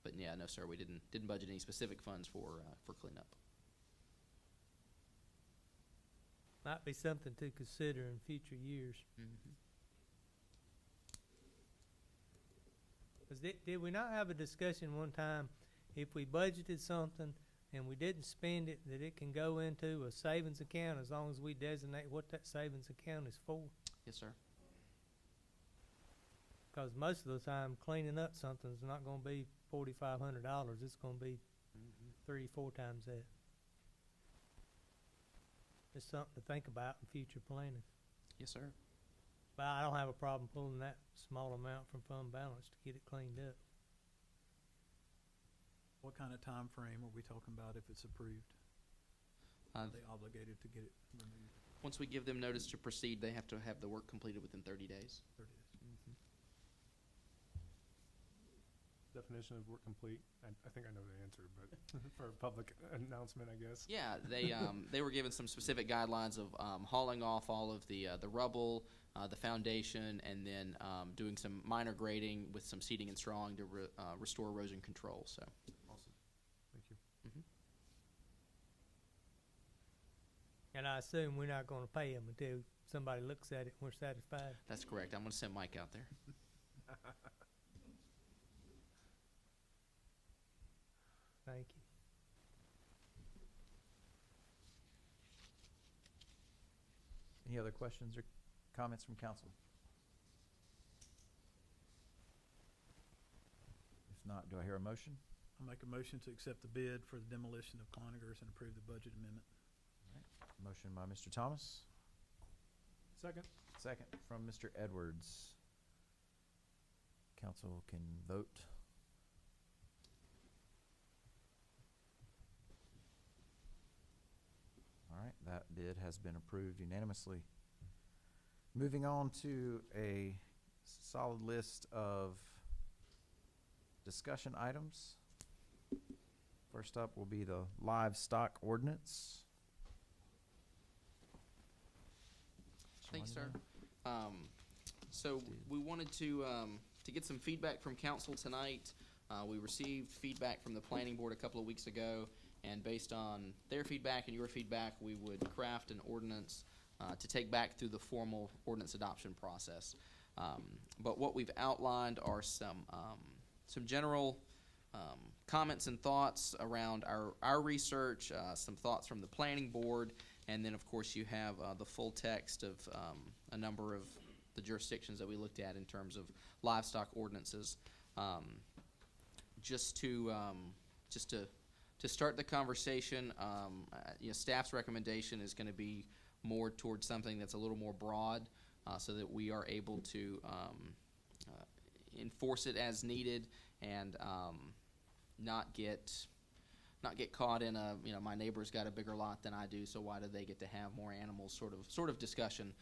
But yeah, no, sir, we didn't budget any specific funds for cleanup. Might be something to consider in future years. Mm-hmm. 'Cause did we not have a discussion one time, if we budgeted something and we didn't spend it, that it can go into a savings account as long as we designate what that savings account is for? Yes, sir. 'Cause most of the time, cleaning up something's not gonna be $4,500, it's gonna be Mm-hmm. 3-4 times that. Just something to think about in future planning. Yes, sir. But I don't have a problem pulling that small amount from fund balance to get it cleaned up. What kind of time frame are we talking about if it's approved? Uh, Are they obligated to get it removed? Once we give them notice to proceed, they have to have the work completed within 30 days. 30 days. Definition of work complete, I think I know the answer, but for a public announcement, I guess. Yeah, they were given some specific guidelines of hauling off all of the rubble, the foundation, and then doing some minor grading with some seeding and strawing to restore erosion control. So, Awesome. Thank you. And I assume we're not gonna pay them until somebody looks at it and we're satisfied. that's correct. I'm going to send Mike out there. Thank you. Any other questions or comments from council? If not, do I hear a motion? I'll make a motion to accept the bid for the demolition of Clonigers and approve the budget amendment. Motion by Mr. Thomas, Second. second from Mr. Edwards. Council can vote. All right, that bid has been approved unanimously. Moving on to a solid list of discussion items. First up will be the livestock ordinance. Thanks, sir. So we wanted to get some feedback from council tonight. We received feedback from the planning board a couple of weeks ago, and based on their feedback and your feedback, we would craft an ordinance to take back through the formal ordinance adoption process. But what we've outlined are some general comments and thoughts around our research, some thoughts from the planning board, and then, of course, you have the full text of a number of the jurisdictions that we looked at in terms of livestock ordinances. Just to start the conversation, staff's recommendation is going to be more towards something that's a little more broad, so that we are able to enforce it as needed and not get caught in a, my neighbor's got a bigger lot than I do, so why do they get to have more animals sort of discussion.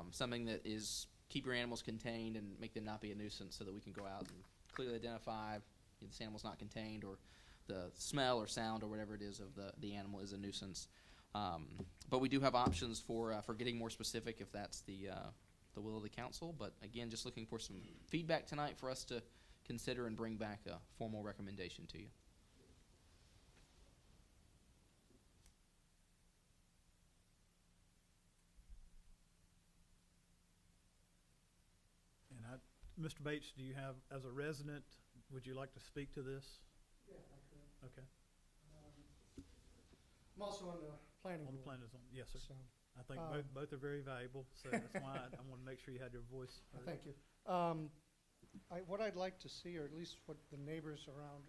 Something that is keep your animals contained and make them not be a nuisance, so that we can go out and clearly identify if this animal's not contained, or the smell or sound or whatever it is of the animal is a nuisance. But we do have options for getting more specific if that's the will of the council. But again, just looking for some feedback tonight for us to consider and bring back a formal recommendation to you. And Mr. Bates, do you have, as a resident, would you like to speak to this? Yeah, I could. Okay. I'm also on the planning On the board, plan is on, yes, sir. so, I think both are very valuable, so that's why I want to make sure you had your voice heard. thank you. What I'd like to see, or at least what the neighbors around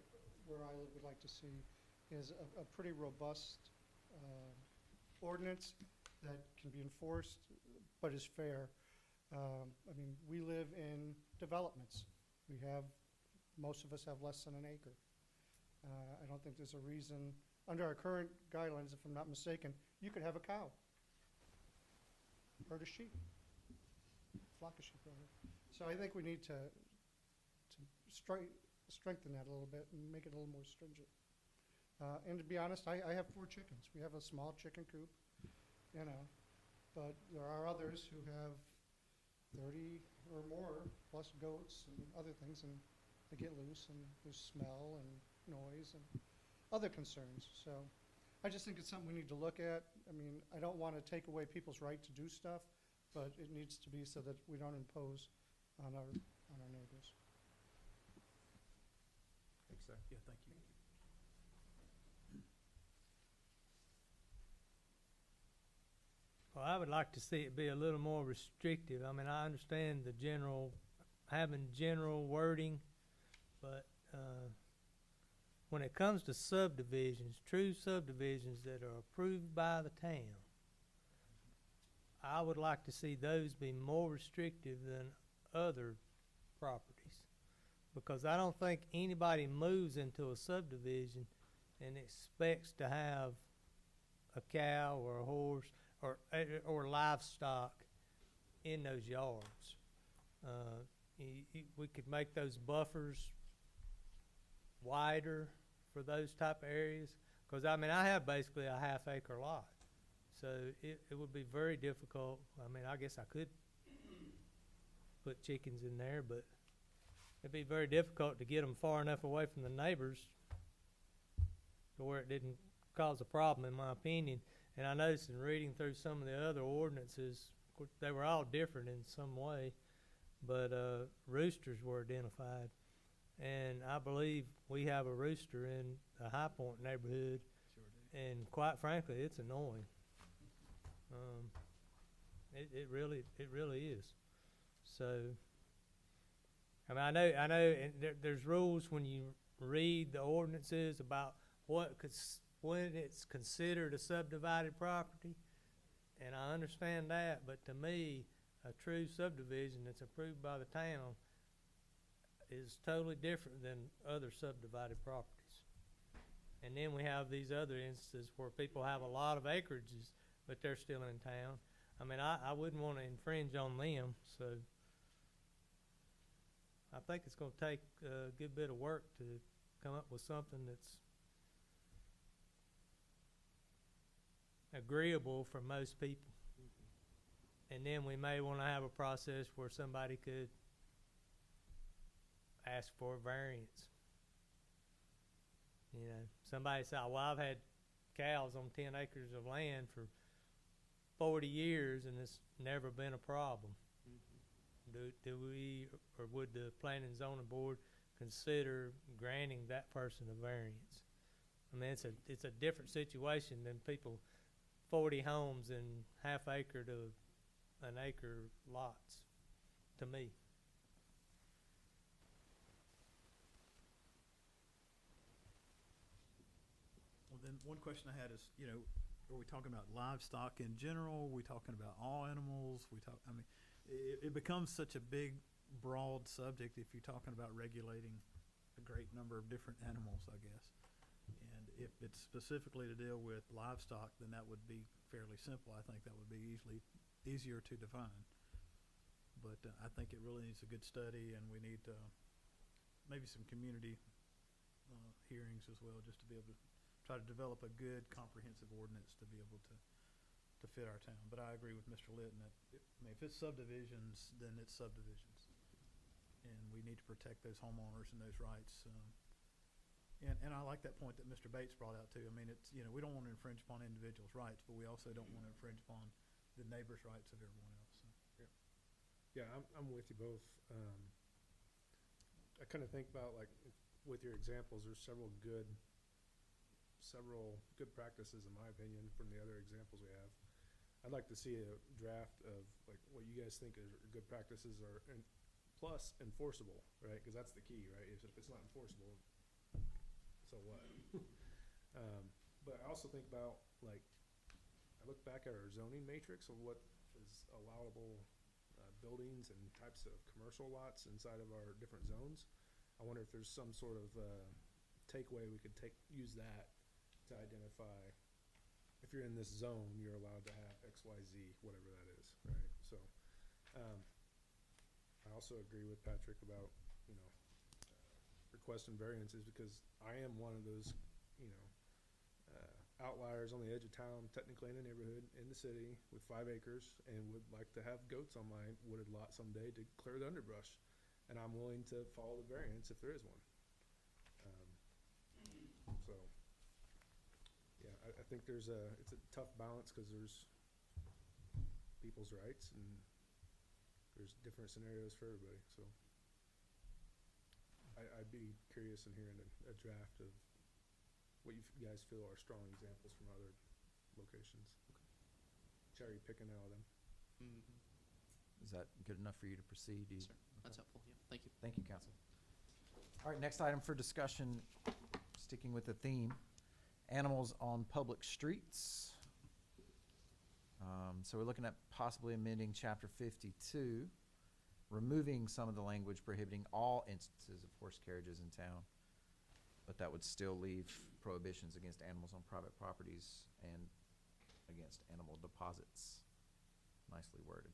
where I live would like to see, is a pretty robust ordinance that can be enforced, but is fair. I mean, we live in developments. Most of us have less than an acre. I don't think there's a reason, under our current guidelines, if I'm not mistaken, you could have a cow, herd of sheep, flock of sheep, rather. So I think we need to strengthen that a little bit and make it a little more stringent. And to be honest, I have 4 chickens. We have a small chicken coop, but there are others who have 30 or more, plus goats and other things, and they get loose, and there's smell and noise and other concerns. So I just think it's something we need to look at. I mean, I don't want to take away people's right to do stuff, but it needs to be so that we don't impose on our neighbors. Thanks, sir. Yeah, thank you. Well, I would like to see it be a little more restrictive. I mean, I understand having general wording, but when it comes to subdivisions, true subdivisions that are approved by the town, I would like to see those be more restrictive than other properties. Because I don't think anybody moves into a subdivision and expects to have a cow or a horse or livestock in those yards. We could make those buffers wider for those type of areas. Because, I mean, I have basically a half-acre lot. So it would be very difficult. I mean, I guess I could put chickens in there, but it'd be very difficult to get them far enough away from the neighbors to where it didn't cause a problem, in my opinion. And I noticed in reading through some of the other ordinances, of course, they were all different in some way, but roosters were identified. And I believe we have a rooster in the High Point neighborhood, and quite frankly, it's annoying. It really is. So, I mean, I know, and there's rules when you read the ordinances about when it's considered a subdivided property, and I understand that, but to me, a true subdivision that's approved by the town is totally different than other subdivided properties. And then we have these other instances where people have a lot of acreages, but they're still in town. I mean, I wouldn't want to infringe on them, so I think it's going to take a good bit of work to come up with something that's agreeable for most people. And then we may want to have a process where somebody could ask for a variance. You know, somebody say, well, I've had cows on 10 acres of land for 40 years and it's never been a problem. Do we, or would the Planning and Zoning Board consider granting that person a variance? I mean, it's a different situation than people 40 homes in half acre to an acre lots, to me. Well, then, one question I had is, you know, are we talking about livestock in general? Are we talking about all animals? I mean, it becomes such a big, broad subject if you're talking about regulating a great number of different animals, I guess. And if it's specifically to deal with livestock, then that would be fairly simple. I think that would be easier to define. But I think it really needs a good study, and we need maybe some community hearings as well, just to be able to try to develop a good comprehensive ordinance to be able to fit our town. But I agree with Mr. Litton that, if it's subdivisions, then it's subdivisions. And we need to protect those homeowners and those rights. And I like that point that Mr. Bates brought out too. I mean, it's, you know, we don't want to infringe upon individuals' rights, but we also don't want to infringe upon the neighbors' rights of everyone else. So. Yeah, I'm with you both. I kind of think about, like, with your examples, there's several good practices, in my opinion, from the other examples we have. I'd like to see a draft of, like, what you guys think are good practices are, and plus enforceable, right? Because that's the key, right? If it's not enforceable, so what? But I also think about, like, I look back at our zoning matrix of what is allowable buildings and types of commercial lots inside of our different zones. I wonder if there's some sort of takeaway we could use that to identify, if you're in this zone, you're allowed to have X, Y, Z, whatever that is, right? So, I also agree with Patrick about, you know, requesting variances, because I am one of those, you know, outliers on the edge of town, technically in a neighborhood in the city with 5 acres, and would like to have goats on my wooded lot someday to clear the underbrush, and I'm willing to follow the variance if there is one. So, yeah, I think it's a tough balance, because there's people's rights and there's different scenarios for everybody. So I'd be curious in hearing a draft of what you guys feel are strong examples from other locations. Cherry picking out of them. Is that good enough for you to proceed? Yes, sir. That's helpful. Yeah, thank you. Thank you, Council. All right, next item for discussion, sticking with the theme, animals on public streets. So we're looking at possibly amending chapter 52, removing some of the language prohibiting all instances of horse carriages in town. But that would still leave prohibitions against animals on private properties and against animal deposits. Nicely worded.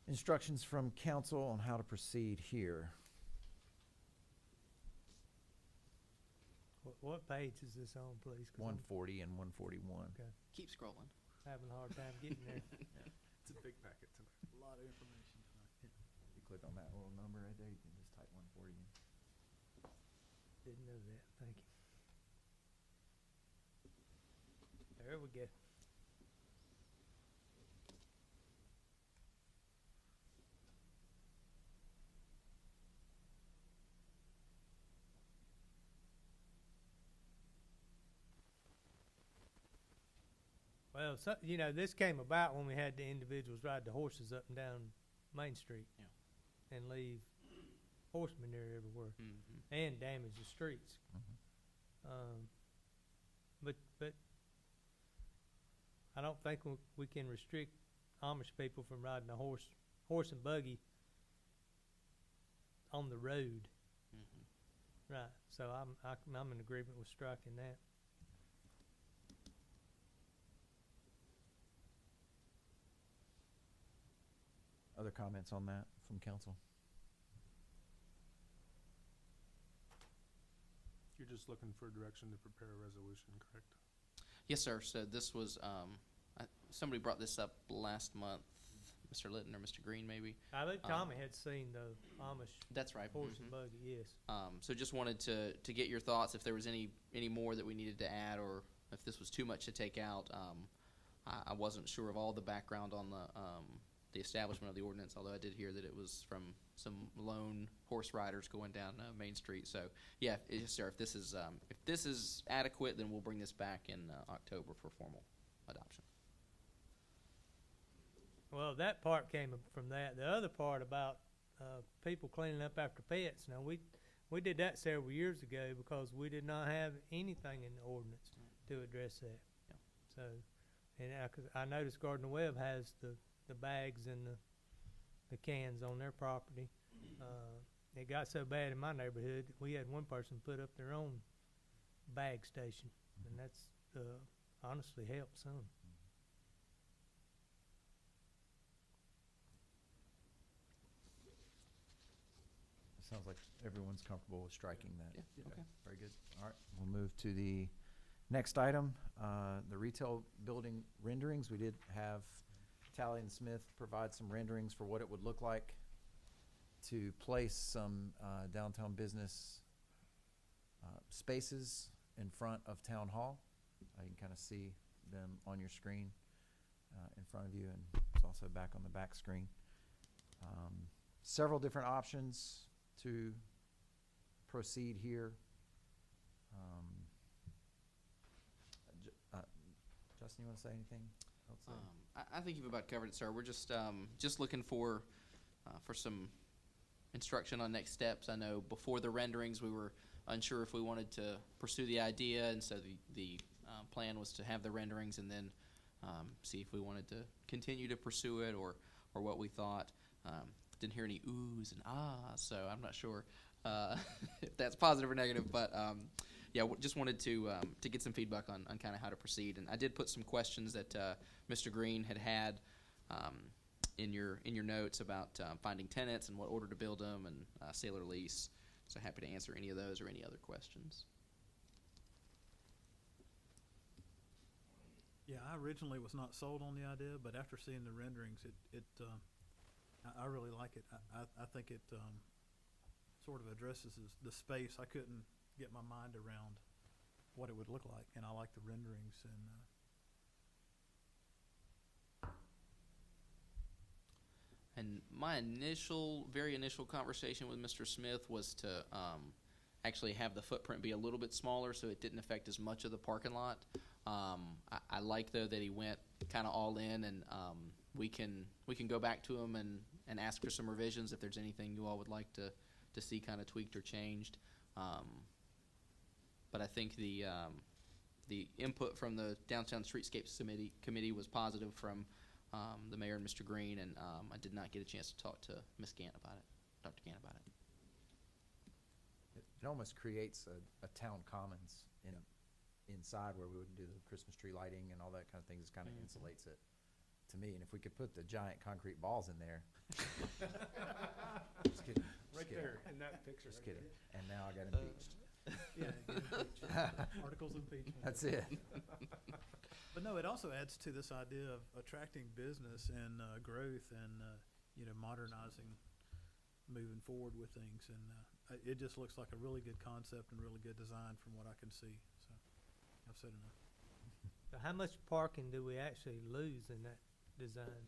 Instructions from council on how to proceed here. What page is this on, please? 'Cause I'm 140 and 141. Keep scrolling. having a hard time getting there. It's a big packet tonight. A lot of information tonight. If you click on that little number right there, you can just type 140 in. Didn't know that, thank you. There we go. Well, so, you know, this came about when we had the individuals ride the horses up and down Main Street. Yeah. And leave horse manure everywhere Mm-hmm. and damage the streets. But I don't think we can restrict Amish people from riding a horse and buggy on the road. Mm-hmm. Right, so I'm in agreement with striking that. Other comments on that from council? You're just looking for direction to prepare a resolution, correct? Yes, sir. So this was, somebody brought this up last month, Mr. Litton or Mr. Green, maybe. I think Tommy had seen the Amish That's right. horse Mhm. and buggy, yes. So just wanted to get your thoughts, if there was any more that we needed to add, or if this was too much to take out. I wasn't sure of all the background on the establishment of the ordinance, although I did hear that it was from some lone horse riders going down Main Street. So, yeah, yes, sir. If this is adequate, then we'll bring this back in October for formal adoption. Well, that part came from that. The other part about people cleaning up after pets. Now, we did that several years ago because we did not have anything in the ordinance to address that. Yeah. So, and I noticed Gardner Webb has the bags and the cans on their property. It got so bad in my neighborhood, we had one person put up their own bag station, and that's honestly helped some. Sounds like everyone's comfortable with striking that. Yeah, okay. Very good. All right, we'll move to the next item, the retail building renderings. We did have Tally and Smith provide some renderings for what it would look like to place some downtown business spaces in front of Town Hall. You can kind of see them on your screen in front of you, and it's also back on the back screen. Several different options to proceed here. Justin, you want to say anything else? I think you've about covered it, sir. We're just looking for some instruction on next steps. I know before the renderings, we were unsure if we wanted to pursue the idea, and so the plan was to have the renderings and then see if we wanted to continue to pursue it or what we thought. Didn't hear any oohs and ahs, so I'm not sure if that's positive or negative, but yeah, just wanted to get some feedback on kind of how to proceed. And I did put some questions that Mr. Green had in your notes about finding tenants and what order to build them and sale or lease. So happy to answer any of those or any other questions. Yeah, I originally was not sold on the idea, but after seeing the renderings, I really like it. I think it sort of addresses the space. I couldn't get my mind around what it would look like, and I like the renderings. And my very initial conversation with Mr. Smith was to actually have the footprint be a little bit smaller so it didn't affect as much of the parking lot. I like, though, that he went kind of all in, and we can go back to him and ask for some revisions if there's anything you all would like to see kind of tweaked or changed. But I think the the input from the Downtown Streetscapes Committee was positive from the mayor and Mr. Green, and I did not get a chance to talk to Ms. Gant about it, Dr. Gant about it. It almost creates a town commons inside where we wouldn't do the Christmas tree lighting and all that kind of things. It kind of insulates it to me. And if we could put the giant concrete balls in there. Just kidding. Right there in that picture. Just right kidding. And now I got impeached. Yeah, get impeached. Articles of impeachment. That's it. But no, it also adds to this idea of attracting business and growth and, modernizing, moving forward with things. And it just looks like a really good concept and really good design from what I can see. So I've said enough. So how much parking do we actually lose in that design?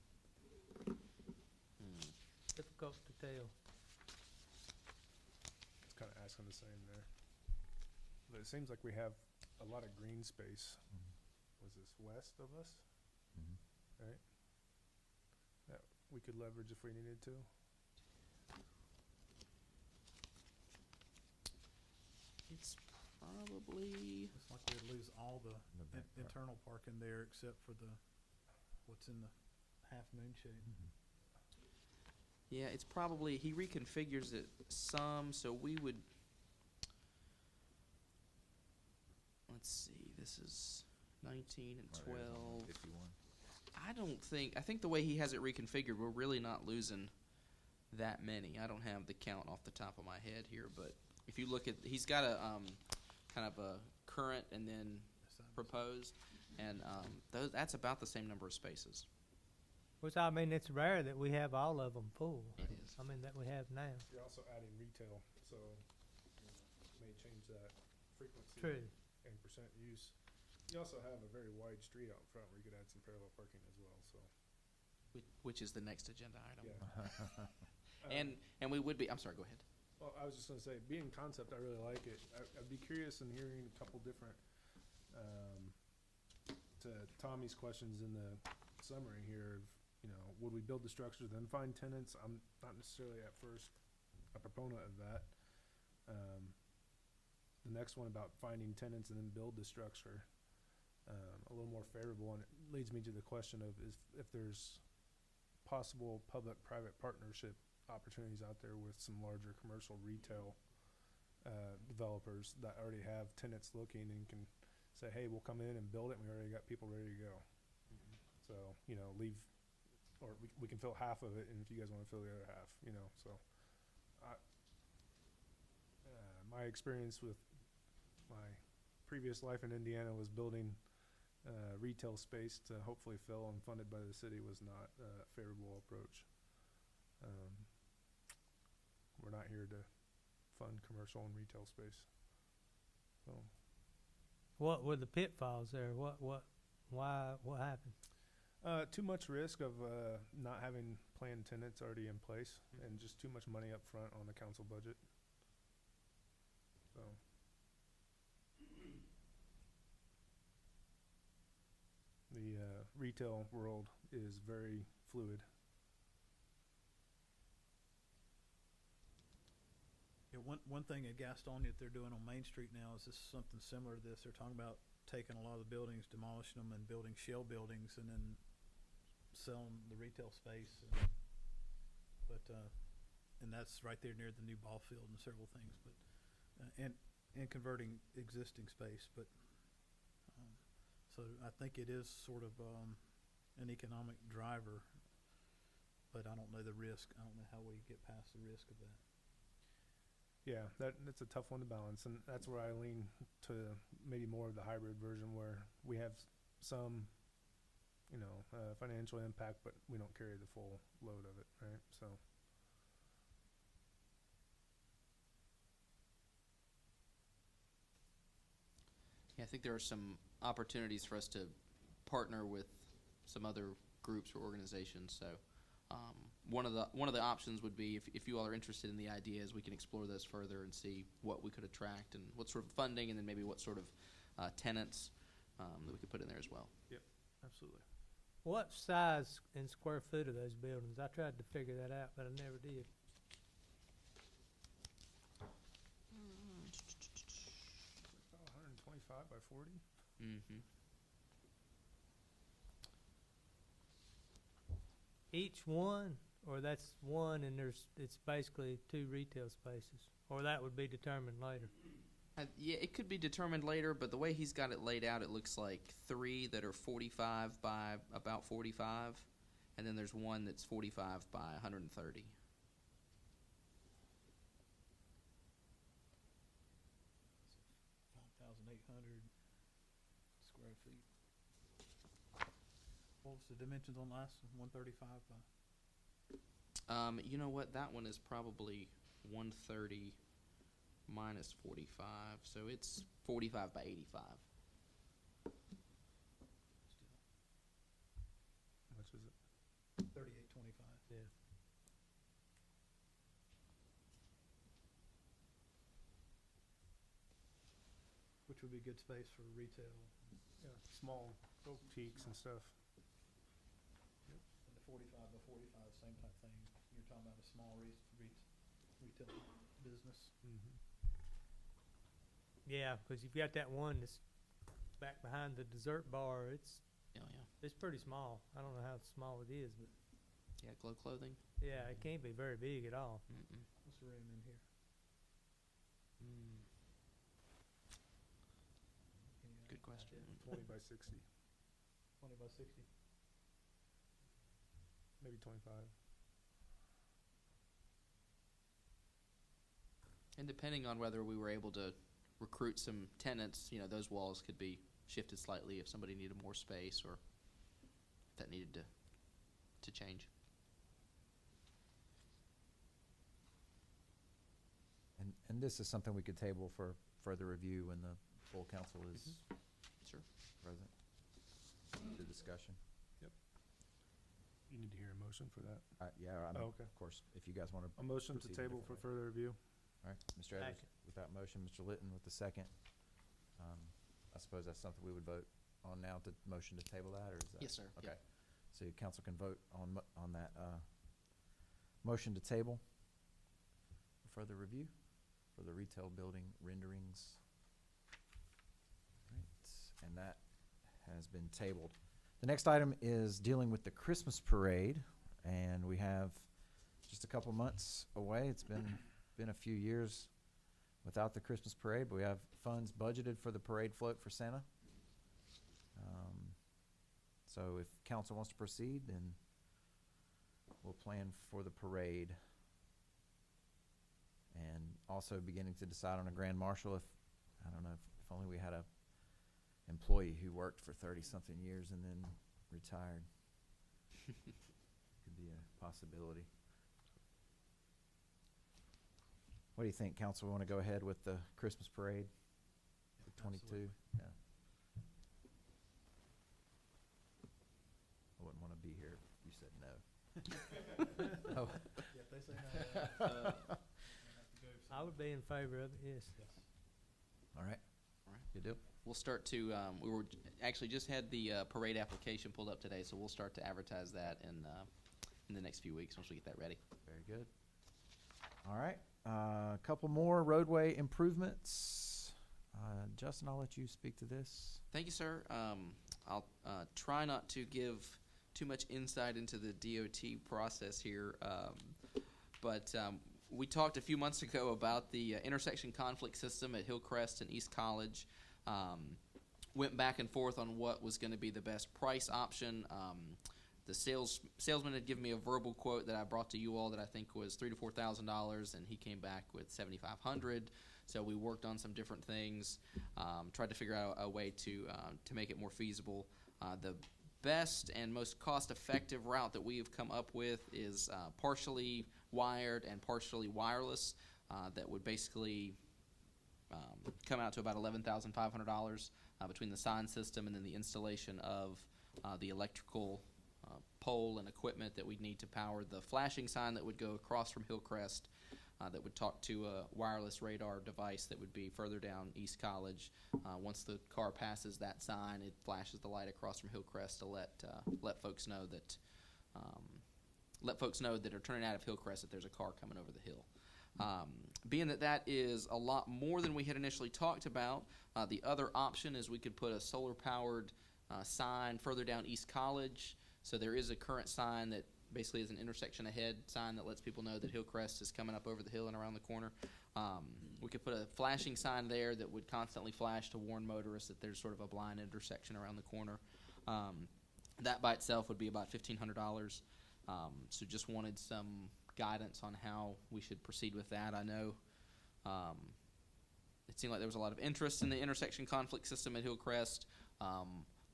Difficult to tell. It's kind of asking the same there. But it seems like we have a lot of green space. Was this west of us, right? That we could leverage if we needed to. It's probably, It's like we'd lose all the internal parking there except for what's in the half moon shade. yeah, it's probably, he reconfigures it some, so we would, let's see, this is 19 and 12. 51. I think the way he has it reconfigured, we're really not losing that many. I don't have the count off the top of my head here, but if you look at, he's got a kind of a current and then proposed, and that's about the same number of spaces. Which, I mean, it's rare that we have all of them full. It is. I mean, that we have now. You're also adding retail, so may change that frequency True. and percent use. You also have a very wide street out front where you could add some parallel parking as well. So, Which is the next agenda item. yeah. And we would be, I'm sorry, go ahead. Well, I was just gonna say, being concept, I really like it. I'd be curious in hearing a couple different, to Tommy's questions in the summary here of, would we build the structure then find tenants? I'm not necessarily at first a proponent of that. The next one about finding tenants and then build the structure, a little more favorable, and it leads me to the question of if there's possible public-private partnership opportunities out there with some larger commercial retail developers that already have tenants looking and can say, hey, we'll come in and build it, and we already got people ready to go. So, leave, or we can fill half of it, and if you guys want to fill the other half, so. My experience with my previous life in Indiana was building retail space to hopefully fill and funded by the city was not a favorable approach. We're not here to fund commercial and retail space. So, What were the pitfalls there? Why, what happened? too much risk of not having planned tenants already in place, and just too much money up front on the council budget. So, the retail world is very fluid. Yeah, one thing at Gastonia that they're doing on Main Street now is something similar to this. They're talking about taking a lot of the buildings, demolishing them, and building shell buildings, and then selling the retail space. And that's right there near the new ball field and several things. But and converting existing space. But so I think it is sort of an economic driver. But I don't know the risk. I don't know how we get past the risk of that. Yeah, that's a tough one to balance, and that's where I lean to maybe more of the hybrid version where we have some, financial impact, but we don't carry the full load of it, right? So. Yeah, I think there are some opportunities for us to partner with some other groups or organizations. So one of the options would be if you all are interested in the ideas, we can explore those further and see what we could attract and what sort of funding, and then maybe what sort of tenants that we could put in there as well. Yep, absolutely. What size in square foot are those buildings? I tried to figure that out, but I never did. About 125 by 40. Mm-hmm. Each one, or that's one and it's basically 2 retail spaces, or that would be determined later? Yeah, it could be determined later, but the way he's got it laid out, it looks like 3 that are 45 by about 45, and then there's one that's 45 by 130. So 5,800 square feet. What was the dimensions on last one? 135 by? You know what? That one is probably 130 minus 45, so it's 45 by 85. How much is it? 3825. Yeah. Which would be good space for retail. Yeah, small boutiques and stuff. And the 45 by 45, same type thing. You're talking about a small retail business. Mm-hmm. Yeah, because you've got that one that's back behind the dessert bar. It's Yeah, it's pretty small. I don't know how small it is, but yeah. Glow Clothing. yeah, it can't be very big at all. Mm-mm. What's the room in here? Mm. Good question. 20 by 60, 20 by 60. maybe 25. And depending on whether we were able to recruit some tenants, you know, those walls could be shifted slightly if somebody needed more space or if that needed to change. And this is something we could table for further review when the full council is Sure. present. The discussion. You need to hear a motion for that. Yeah, I mean, Oh, okay. of course, if you guys want to. A motion to Proceed a table for different further review. All right, Mr. Edwards Second. with that motion, Mr. Litton with the second. I suppose that's something we would vote on now, to motion to table that, or is that? Yes, sir. Okay, Yep. so council can vote on that, motion to table for further review for the retail building renderings. Right, and that has been tabled. The next item is dealing with the Christmas parade, and we have just a couple months away. It's been a few years without the Christmas parade, but we have funds budgeted for the parade float for Santa. So if council wants to proceed, then we'll plan for the parade. And also beginning to decide on a grand marshal. If, I don't know, if only we had a employee who worked for 30-something years and then retired. Could be a possibility. What do you think, council? We want to go ahead with the Christmas parade for 22? Absolutely. Yeah. I wouldn't want to be here if you said no. Oh. Yeah, if they say no, I have to go. I would be in favor of it, yes. Yes. All right. All right. Good deal. We'll start to, we were actually just had the parade application pulled up today, so we'll start to advertise that in the next few weeks once we get that ready. Very good. All right. A couple more roadway improvements. Justin, I'll let you speak to this. Thank you, sir. I'll try not to give too much insight into the DOT process here, but we talked a few months ago about the intersection conflict system at Hillcrest and East College. Went back and forth on what was going to be the best price option. The salesman had given me a verbal quote that I brought to you all that I think was $3,000 to $4,000, and he came back with $7,500. So we worked on some different things, tried to figure out a way to make it more feasible. The best and most cost-effective route that we have come up with is partially wired and partially wireless. That would basically come out to about $11,500 between the sign system and then the installation of the electrical pole and equipment that we'd need to power the flashing sign that would go across from Hillcrest, that would talk to a wireless radar device that would be further down East College. Once the car passes that sign, it flashes the light across from Hillcrest to let folks know that are turning out of Hillcrest that there's a car coming over the hill. Being that that is a lot more than we had initially talked about, the other option is we could put a solar-powered sign further down East College. So there is a current sign that basically is an intersection ahead sign that lets people know that Hillcrest is coming up over the hill and around the corner. We could put a flashing sign there that would constantly flash to warn motorists that there's sort of a blind intersection around the corner. That by itself would be about $1,500. So just wanted some guidance on how we should proceed with that. I know it seemed like there was a lot of interest in the intersection conflict system at Hillcrest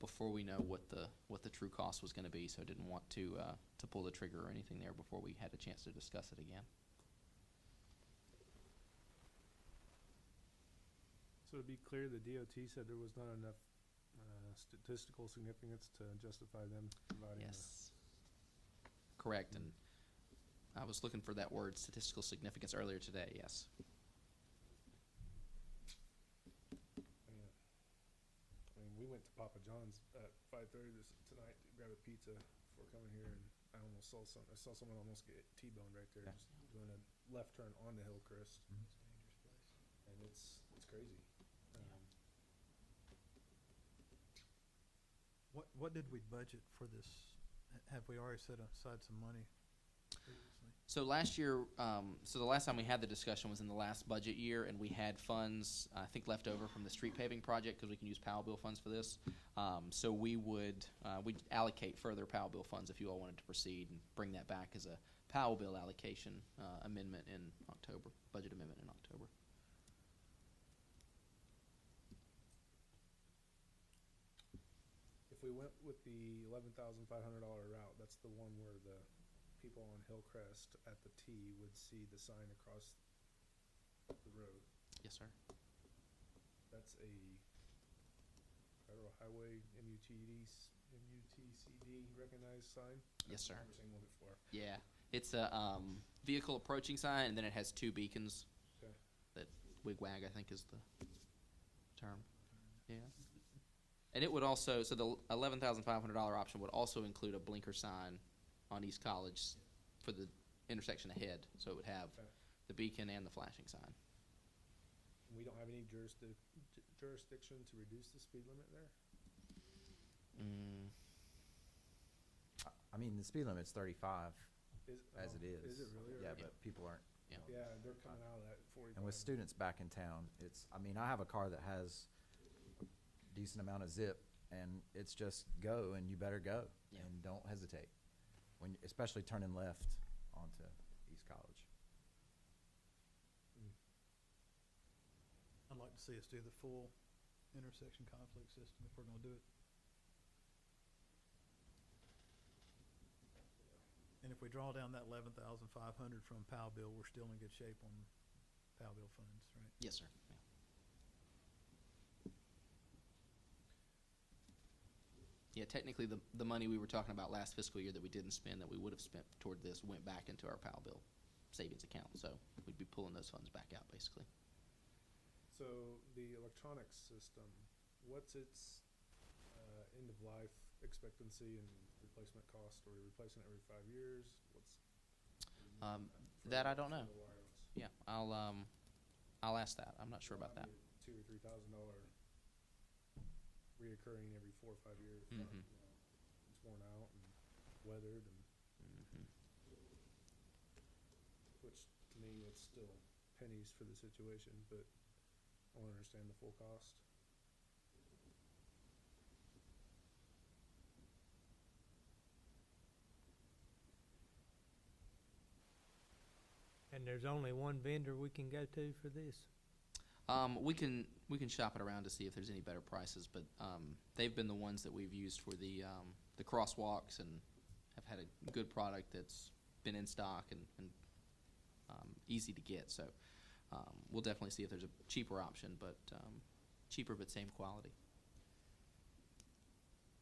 before we know what the true cost was going to be. So I didn't want to pull the trigger or anything there before we had a chance to discuss it again. So to be clear, the DOT said there was not enough statistical significance to justify them providing Yes. Correct. And I was looking for that word, statistical significance, earlier today. Yes. I mean, we went to Papa John's at 5:30 tonight to grab a pizza before coming here, and I saw someone almost get T-boned right there, Yeah. just doing a left turn onto Hillcrest, and it's crazy. What did we budget for this? Have we already set aside some money previously? So last year, so the last time we had the discussion was in the last budget year, and we had funds, I think, left over from the street paving project because we can use Powell bill funds for this. So we would we'd allocate further Powell bill funds if you all wanted to proceed and bring that back as a Powell bill allocation amendment in October, budget amendment in October. If we went with the $11,500 route, that's the one where the people on Hillcrest at the T would see the sign across the road. Yes, sir. That's a Federal Highway MUTCD recognized sign? Yes, sir. I've never seen one before. Yeah, it's a vehicle approaching sign, and then it has two beacons. Okay. That wigwag, I think, is the term. Yeah. And it would also, so the $11,500 option would also include a blinker sign on East College for the intersection ahead. So it would have Okay. the beacon and the flashing sign. And we don't have any jurisdiction to reduce the speed limit there? I mean, the speed limit's 35 as it is. Is it really? Yeah, Or- but people aren't. Yeah. Yeah, they're coming out of that 45. And with students back in town, I mean, I have a car that has a decent amount of zip, and it's just go, and you better go, Yeah. and don't hesitate, especially turning left onto East College. I'd like to see us do the full intersection conflict system if we're gonna do it. And if we draw down that 11,500 from Powell bill, we're still in good shape on Powell bill funds, right? Yes, sir. Yeah, technically, the money we were talking about last fiscal year that we didn't spend, that we would have spent toward this, went back into our Powell bill savings account. So we'd be pulling those funds back out, basically. So the electronics system, what's its end of life expectancy and replacement cost? Are we replacing it every 5 years? For That I don't know. the wireless? Yeah, I'll ask that. I'm not sure about that. $2,000 or $3,000 reoccurring every 4 or 5 years. Mhm. It's worn out and weathered, and Mhm. which to me it's still pennies for the situation, but I want to understand the full cost. And there's only one vendor we can go to for this? We can shop it around to see if there's any better prices, but they've been the ones that we've used for the crosswalks and have had a good product that's been in stock and easy to get. So we'll definitely see if there's a cheaper option, but cheaper but same quality.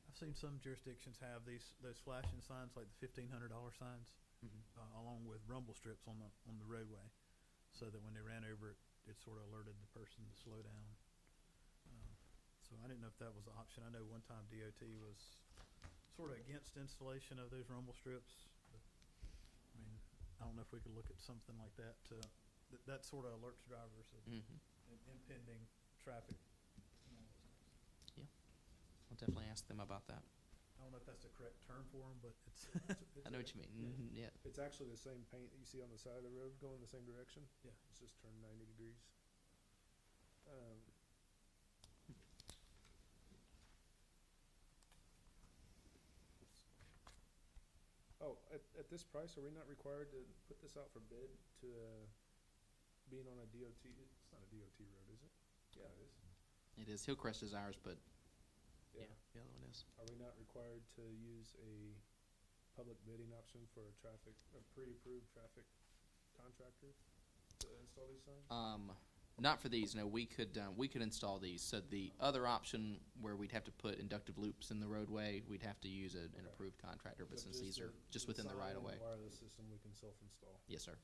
I've seen some jurisdictions have those flashing signs, like the $1,500 signs, along with rumble strips on the roadway, so that when they ran over it, it sort of alerted the person to slow down. So I didn't know if that was an option. I know one time DOT was sort of against installation of those rumble strips. But, I mean, I don't know if we could look at something like that to that sort of alerts drivers of Mhm. impending traffic. And all those things. I'll definitely ask them about that. I don't know if that's the correct term for them, but it's, I know what you mean. Mhm, yeah. It's actually the same paint that you see on the side of the road going the same direction. Yeah. It's just turned 90 degrees. Oh, at this price, are we not required to put this out for bid to, being on a DOT, it's not a DOT road, is it? Yeah, it is. It is. Hillcrest is ours, but Yeah. yeah, the other one is. Are we not required to use a public bidding option for a pre-approved traffic contractor to install these signs? Not for these. No, we could install these. So the other option where we'd have to put inductive loops in the roadway, we'd have to use an Okay. approved contractor. But since just these are the- just within the sign right of and way, wireless system we can self-install. yes, sir.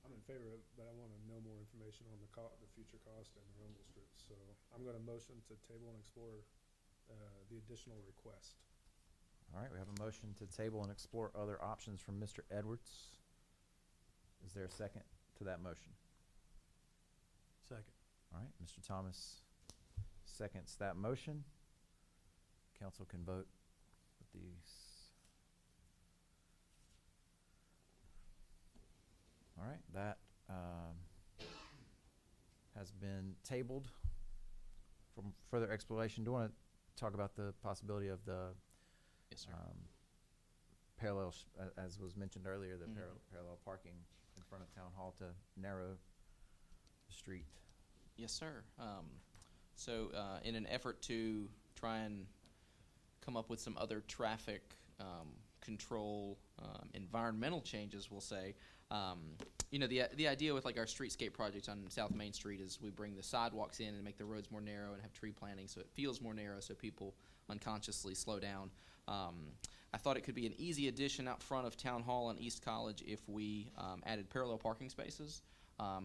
I'm in favor of it, but I want to know more information on the future cost and the rumble strips. So I'm going to motion to table and explore the additional request. All right, we have a motion to table and explore other options from Mr. Edwards. Is there a second to that motion? second. All right, Mr. Thomas seconds that motion. Council can vote with these. All right, that has been tabled from further exploration. Do you want to talk about the possibility of the Yes, sir. parallel, as was mentioned earlier, the Mhm. parallel parking in front of Town Hall to narrow the street? Yes, sir. So in an effort to try and come up with some other traffic control, environmental changes, we'll say, the idea with like our streetscape project on South Main Street is we bring the sidewalks in and make the roads more narrow and have tree planting so it feels more narrow so people unconsciously slow down. I thought it could be an easy addition out front of Town Hall and East College if we added parallel parking spaces.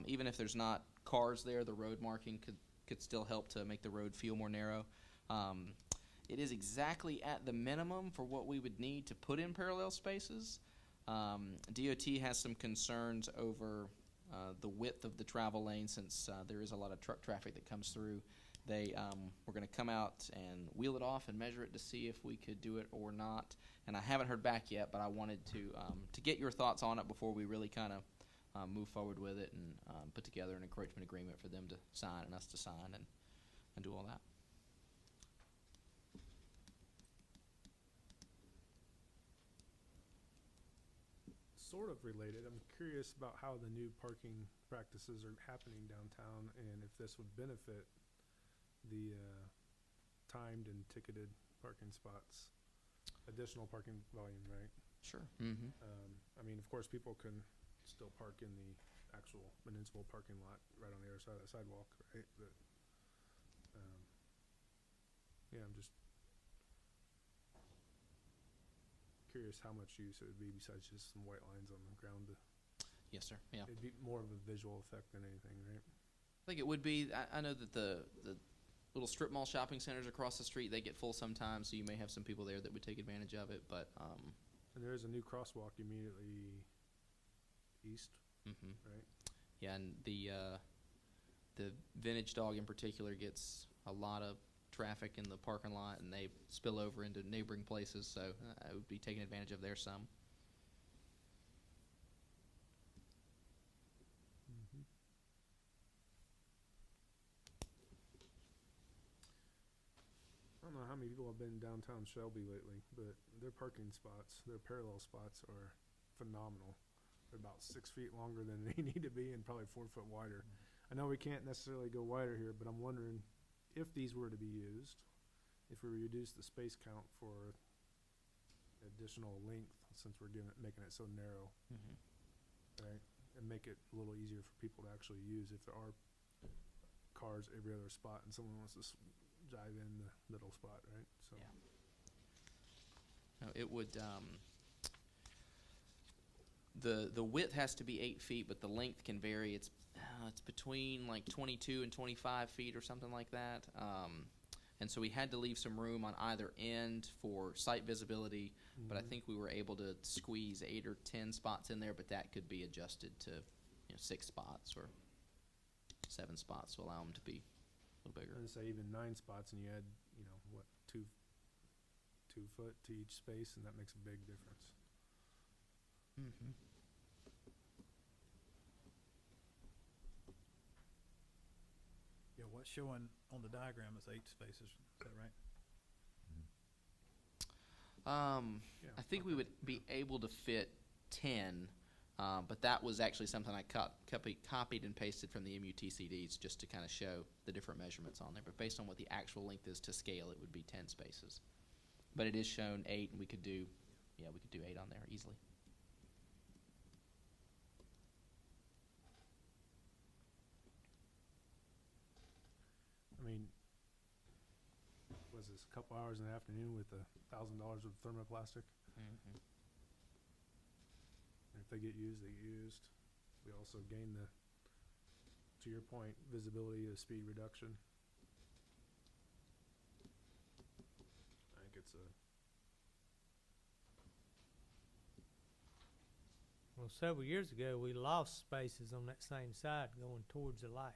Even if there's not cars there, the road marking could still help to make the road feel more narrow. It is exactly at the minimum for what we would need to put in parallel spaces. DOT has some concerns over the width of the travel lane since there is a lot of truck traffic that comes through. They were going to come out and wheel it off and measure it to see if we could do it or not. And I haven't heard back yet, but I wanted to get your thoughts on it before we really kind of move forward with it and put together an encroachment agreement for them to sign and us to sign and do all that. Sort of related, I'm curious about how the new parking practices are happening downtown and if this would benefit the timed and ticketed parking spots. Additional parking volume, right? Sure. Mm-hmm. I mean, of course, people can still park in the actual municipal parking lot right on the other side of the sidewalk, right? But, yeah, I'm just curious how much use it would be besides just some white lines on the ground. Yes, sir. Yeah. It'd be more of a visual effect than anything, right? I think it would be. I know that the little strip mall shopping centers across the street, they get full sometimes, so you may have some people there that would take advantage of it. But And there is a new crosswalk immediately east, mhm. right? Yeah, and the Vintage Dog in particular gets a lot of traffic in the parking lot, and they spill over into neighboring places, so I would be taking advantage of there some. Mm-hmm. I don't know how many people have been downtown Shelby lately, but their parking spots, their parallel spots are phenomenal. They're about 6 feet longer than they need to be and probably 4 foot wider. I know we can't necessarily go wider here, but I'm wondering if these were to be used, if we reduce the space count for additional length, since we're making it so narrow, Mm-hmm. right? And make it a little easier for people to actually use if there are cars every other spot and someone wants to drive in the middle spot, right? So Yeah. No, it would. The width has to be 8 feet, but the length can vary. It's between like 22 and 25 feet or something like that. And so we had to leave some room on either end for site visibility, but I Mhm. think we were able to squeeze 8 or 10 spots in there, but that could be adjusted to, 6 spots or 7 spots to allow them to be a little bigger. I'd say even 9 spots, and you add, what, 2 foot to each space, and that makes a big difference. Mm-hmm. Yeah, what's showing on the diagram is 8 spaces, is that right? Yeah, I think we would be able to fit 10, but that was actually something I copied and pasted from the MUTCDs just to kind of show the different measurements on there. But based on what the actual length is to scale, it would be 10 spaces. But it is shown 8, and we could do 8 on there easily. I mean, was this a couple hours in the afternoon with $1,000 of thermoplastic? Mm-hmm. And if they get used, they get used. We also gain to your point, visibility, the speed reduction. I think it's Well, several years ago, we lost spaces on that same side going towards the light.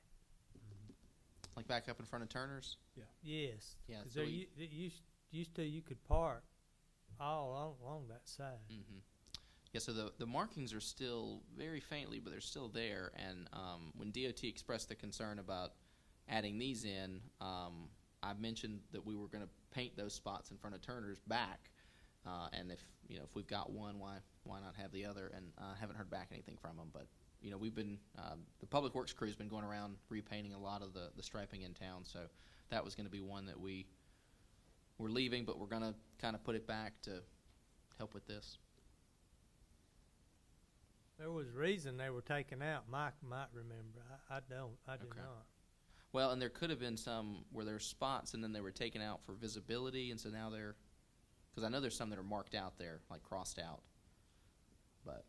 Like back up in front of Turner's? Yes. Yeah, Because so there, we- it used to, you could park all along that side. Mm-hmm. Yeah, so the markings are still very faintly, but they're still there. And when DOT expressed the concern about adding these in, I mentioned that we were going to paint those spots in front of Turner's back. And if we've got one, why not have the other? And I haven't heard back anything from them. But we've been the Public Works crew's been going around repainting a lot of the striping in town. So that was going to be one that we're leaving, but we're going to kind of put it back to help with this. There was a reason they were taken out. Mike might remember. I don't. I do Okay. not. Well, and there could have been some where there's spots and then they were taken out for visibility, and so now because I know there's some that are marked out there, like crossed out. But,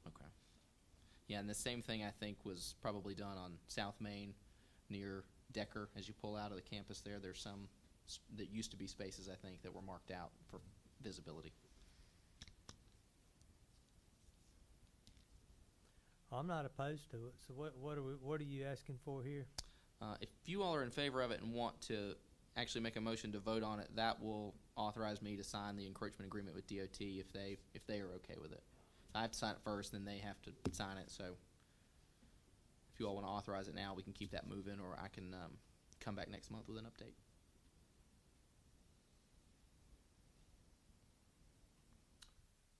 okay. Yeah, and the same thing I think was probably done on South Main near Decker as you pull out of the campus there. There's some that used to be spaces, I think, that were marked out for visibility. I'm not opposed to it. So what are you asking for here? If you all are in favor of it and want to actually make a motion to vote on it, that will authorize me to sign the encroachment agreement with DOT if they are okay with it. I have to sign it first, then they have to sign it. So if you all want to authorize it now, we can keep that moving, or I can come back next month with an update.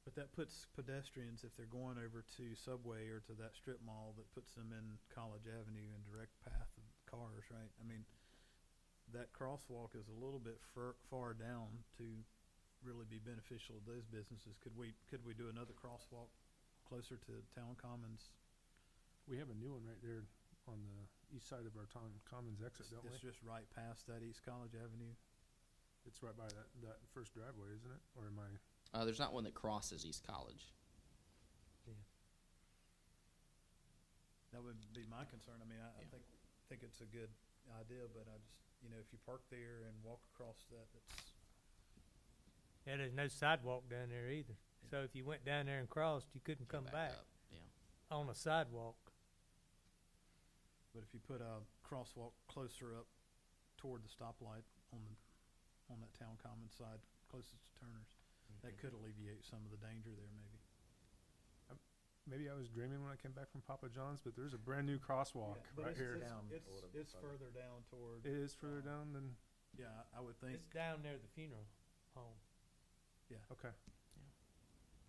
But that puts pedestrians, if they're going over to Subway or to that strip mall, that puts them in College Avenue in direct path of cars, right? I mean, that crosswalk is a little bit far down to really be beneficial to those businesses. Could we do another crosswalk closer to Town Commons? we have a new one right there on the east side of our Town Commons exit, don't we? It's just right past that East College Avenue. It's right by that first driveway, isn't it? Or am I? There's not one that crosses East College. That would be my concern. I mean, I Yeah. think it's a good idea, but I just, if you park there and walk across that, that's, Yeah, there's no sidewalk down there either. So if you went down there and crossed, you couldn't come back Up. Yeah. on a sidewalk. but if you put a crosswalk closer up toward the stoplight on that Town Commons side, closest to Turner's, that could alleviate some of the danger there, maybe. Maybe I was dreaming when I came back from Papa John's, but there's a brand new crosswalk But right here. Down a little bit It's further. further down toward, It is further down than, yeah, I would think, It's down near the funeral home. okay.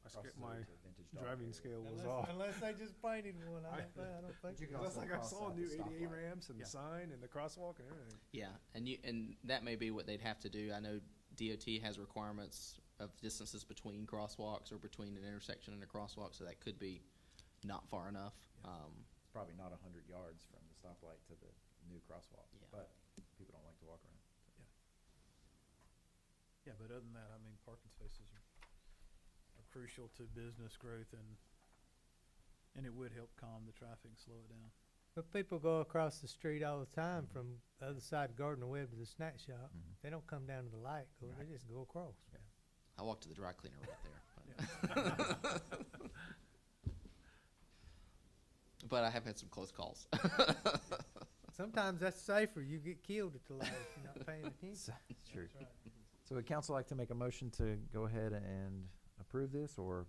I Across skipped the my road to Vintage Dog driving area. scale was off. Unless they just painted one. I don't think. But you can That's also like I cross saw at new the ADA stoplight. ramps and Yeah. the sign and the crosswalk and everything. Yeah, and that may be what they'd have to do. I know DOT has requirements of distances between crosswalks or between an intersection and a crosswalk, so that could be not far enough. It's probably not 100 yards from the stoplight to the new crosswalk, Yeah. but people don't like to walk around. yeah, but other than that, I mean, parking spaces are crucial to business growth, and it would help calm the traffic and slow it down. But people go across the street all the time from the other side of Gardner Webb to the snack shop. Mhm. They don't come down to the light, Right. they just go across. I walked to the dry cleaner right there. But I have had some close calls. Sometimes that's safer. You get killed at the light if you're not paying attention. Sure. So would council like to make a motion to go ahead and approve this, or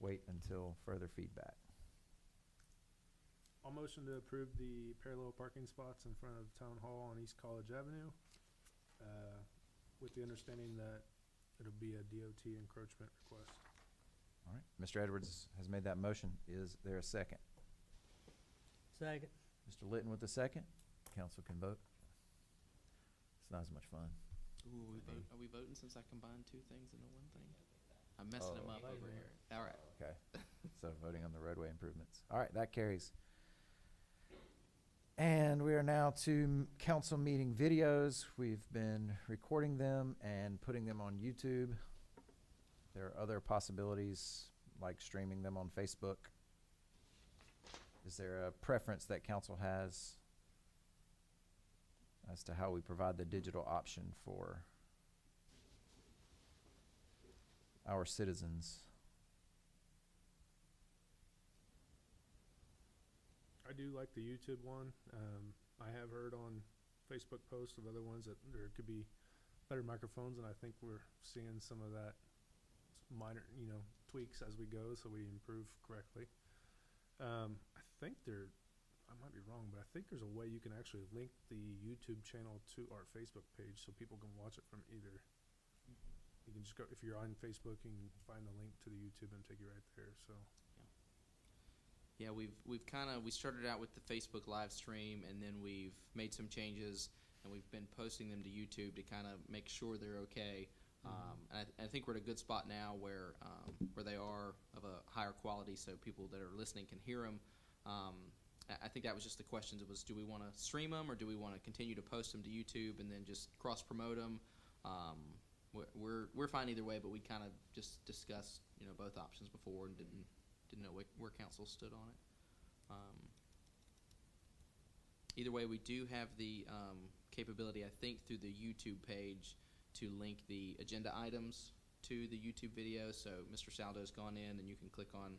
wait until further feedback? I'll motion to approve the parallel parking spots in front of Town Hall on East College Avenue, with the understanding that it'll be a DOT encroachment request. All right, Mr. Edwards has made that motion. Is there a second? Second. Mr. Litton with the second. Council can vote. It's not as much fun. Ooh, are we voting since I combined two things into one thing? I'm messing them Oh. up over here. All right. Okay, so voting on the roadway improvements. All right, that carries. And we are now to council meeting videos. We've been recording them and putting them on YouTube. There are other possibilities, like streaming them on Facebook. Is there a preference that council has as to how we provide the digital option for our citizens? I do like the YouTube one. I have heard on Facebook posts of other ones that there could be better microphones, and I think we're seeing some of that minor, tweaks as we go, so we improve correctly. I think I might be wrong, but I think there's a way you can actually link the YouTube channel to our Facebook page so people can watch it from either. You can just go, if you're on Facebook, you can find the link to the YouTube and take you right there, so. Yeah, we started out with the Facebook live stream, and then we've made some changes, and we've been posting them to YouTube to kind of make sure they're okay. And I think we're at a good spot now where they are of a higher quality, so people that are listening can hear them. I think that was just the questions. It was, do we want to stream them, or do we want to continue to post them to YouTube and then just cross promote them? We're fine either way, but we kind of just discussed both options before and didn't know where council stood on it. Either way, we do have the capability, I think, through the YouTube page to link the agenda items to the YouTube video. So Mr. Saldo's gone in, and you can click on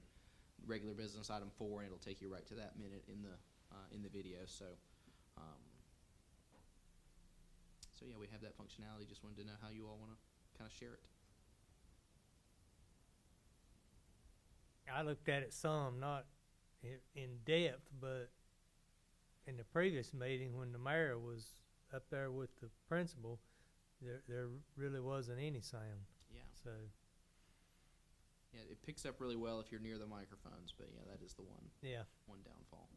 regular business item 4, and it'll take you right to that minute in the video. So yeah, we have that functionality. Just wanted to know how you all want to kind of share it. I looked at it some, not in depth, but in the previous meeting when the mayor was up there with the principal, there really wasn't any sound. Yeah. So Yeah, it picks up really well if you're near the microphones, but yeah, that is the yeah, one downfall.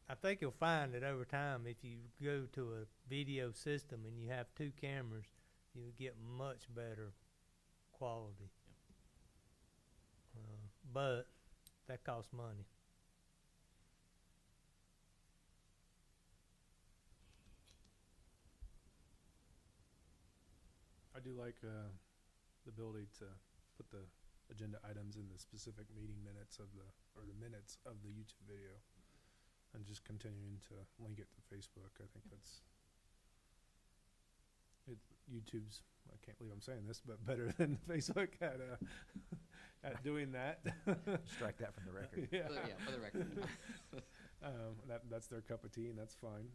I think you'll find that over time, if you go to a video system and you have 2 cameras, you get much better quality. But that costs money. I do like the ability to put the agenda items in the specific meeting minutes or the minutes of the YouTube video, and just continuing to link it to Facebook. I think YouTube's, I can't believe I'm saying this, but better than Facebook at doing that. Strike that from the record. Yeah. For the record. That's their cup of tea, and that's fine.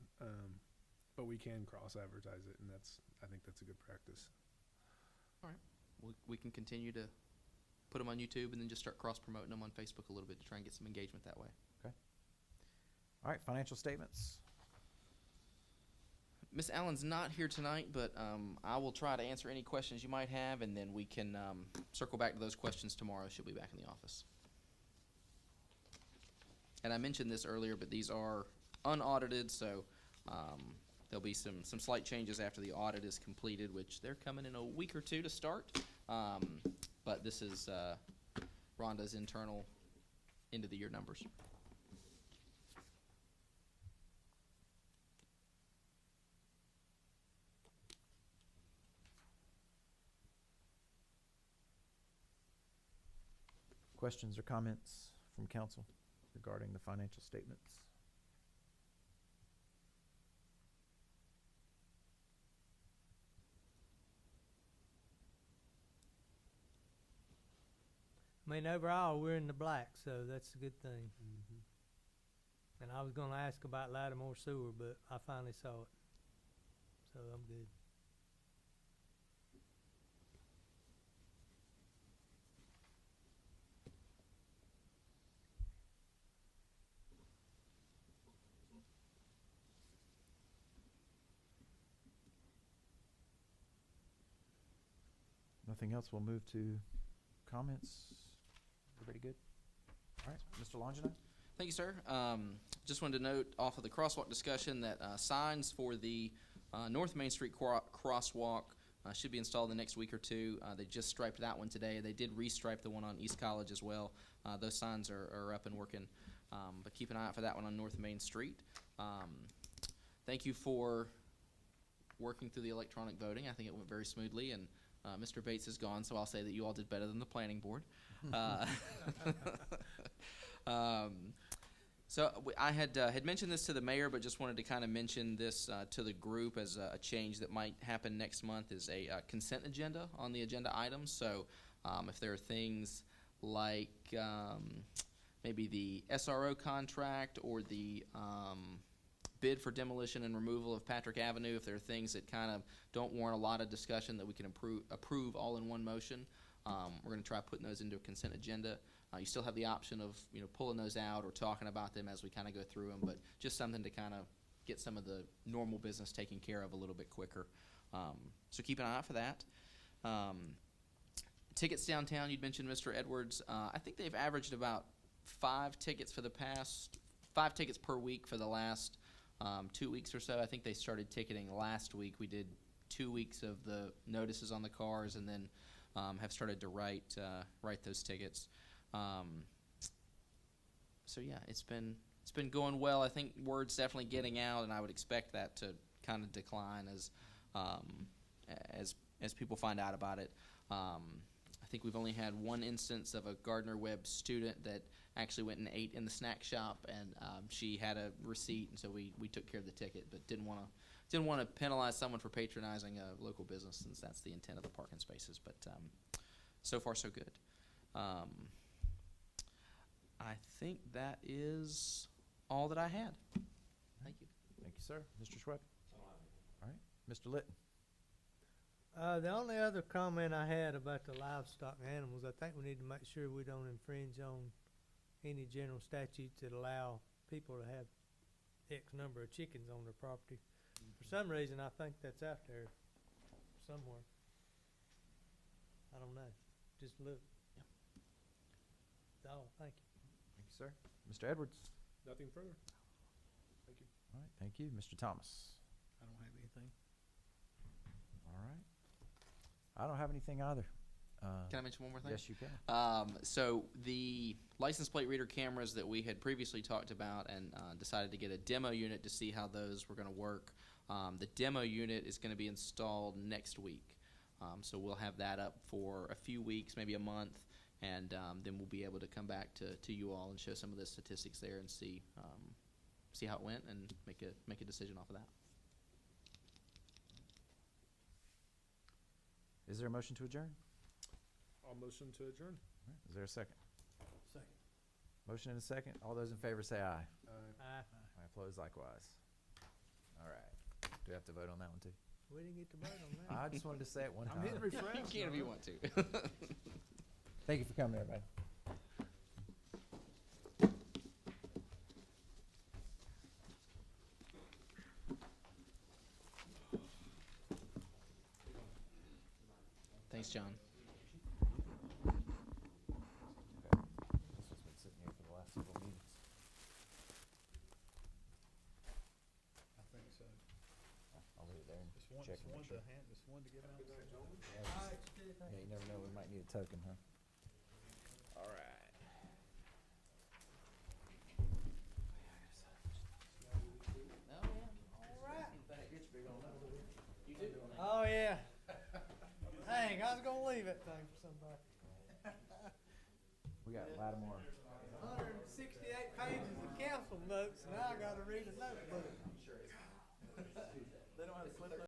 But we can cross advertise it, and I think that's a good practice. We can continue to put them on YouTube and then just start cross-promoting them on Facebook a little bit to try and get some engagement that way. All right, financial statements. Miss Allen's not here tonight, but I will try to answer any questions you might have, and then we can circle back to those questions tomorrow. She'll be back in the office. And I mentioned this earlier, but these are unaudited, so there'll be some slight changes after the audit is completed, which they're coming in a week or 2 to start. But this is Rhonda's internal end-of-the-year numbers. Questions or comments from council regarding the financial statements? I mean, overall, we're in the black, so that's a good thing. Mm-hmm. And I was gonna ask about Lattimore Sewer, but I finally saw it. So I'm good. Nothing else, we'll move to comments. Everybody good? All right, Mr. Longino? Thank you, sir. Just wanted to note off of the crosswalk discussion that signs for the North Main Street crosswalk should be installed in the next week or two. They just striped that one today. They did restripe the one on East College as well. Those signs are up and working, but keep an eye out for that one on North Main Street. Thank you for working through the electronic voting. I think it went very smoothly, and Mr. Bates is gone, so I'll say that you all did better than the planning board. I had mentioned this to the mayor, but just wanted to kind of mention this to the group as a change that might happen next month is a consent agenda on the agenda items. So if there are things like maybe the SRO contract or the bid for demolition and removal of Patrick Avenue, if there are things that kind of don't warrant a lot of discussion that we can approve all in one motion, we're going to try putting those into a consent agenda. You still have the option of pulling those out or talking about them as we kind of go through them, but just something to kind of get some of the normal business taken care of a little bit quicker. So keep an eye out for that. Tickets downtown, you'd mentioned Mr. Edwards. I think they've averaged about 5 tickets per week for the last 2 weeks or so. I think they started ticketing last week. We did 2 weeks of the notices on the cars, and then have started to write those tickets. So yeah, it's been going well. I think word's definitely getting out, and I would expect that to kind of decline as people find out about it. I think we've only had one instance of a Gardner-Webb student that actually went and ate in the snack shop, and she had a receipt, and so we took care of the ticket, but didn't want to penalize someone for patronizing a local business, since that's the intent of the parking spaces. But so far so good. I think that is all that I had. Thank you. Thank you, sir. Mr. Schweb? All right, Mr. Litton? The only other comment I had about the livestock animals, I think we need to make sure we don't infringe on any general statutes that allow people to have X number of chickens on their property. For some reason, I think that's out there somewhere. I don't know. Just look. That's all. Thank you. Thank you, sir. Mr. Edwards? Nothing further. Thank you. All right, thank you. Mr. Thomas? I don't have anything. All right. I don't have anything either. Can I mention one more thing? Yes, you can. So the license plate reader cameras that we had previously talked about and decided to get a demo unit to see how those were going to work. The demo unit is going to be installed next week. So we'll have that up for a few weeks, maybe a month, and then we'll be able to come back to you all and show some of the statistics there and see how it went and make a decision off of that. Is there a motion to adjourn? I'll motion to adjourn. All right, is there a second? Second. Motion and a second. All those in favor say aye. Aye. I oppose likewise. All right. Do we have to vote on that one too? We didn't get to vote on that. I just wanted to say it one I'm hitting time. refresh. You can if you want to. Thank you for coming, everybody. Thanks, John. Okay. This has been sitting here for the last several meetings. I think so. I'll leave it there and Just one, check just and one make sure. to hand, just one to give out. Yeah, you never know, we might need a token, huh? All right. Oh, yeah. Dang, I was gonna leave that thing for somebody. We got Lattimore 168 pages of council notes, and I gotta read a notebook. They don't have to flip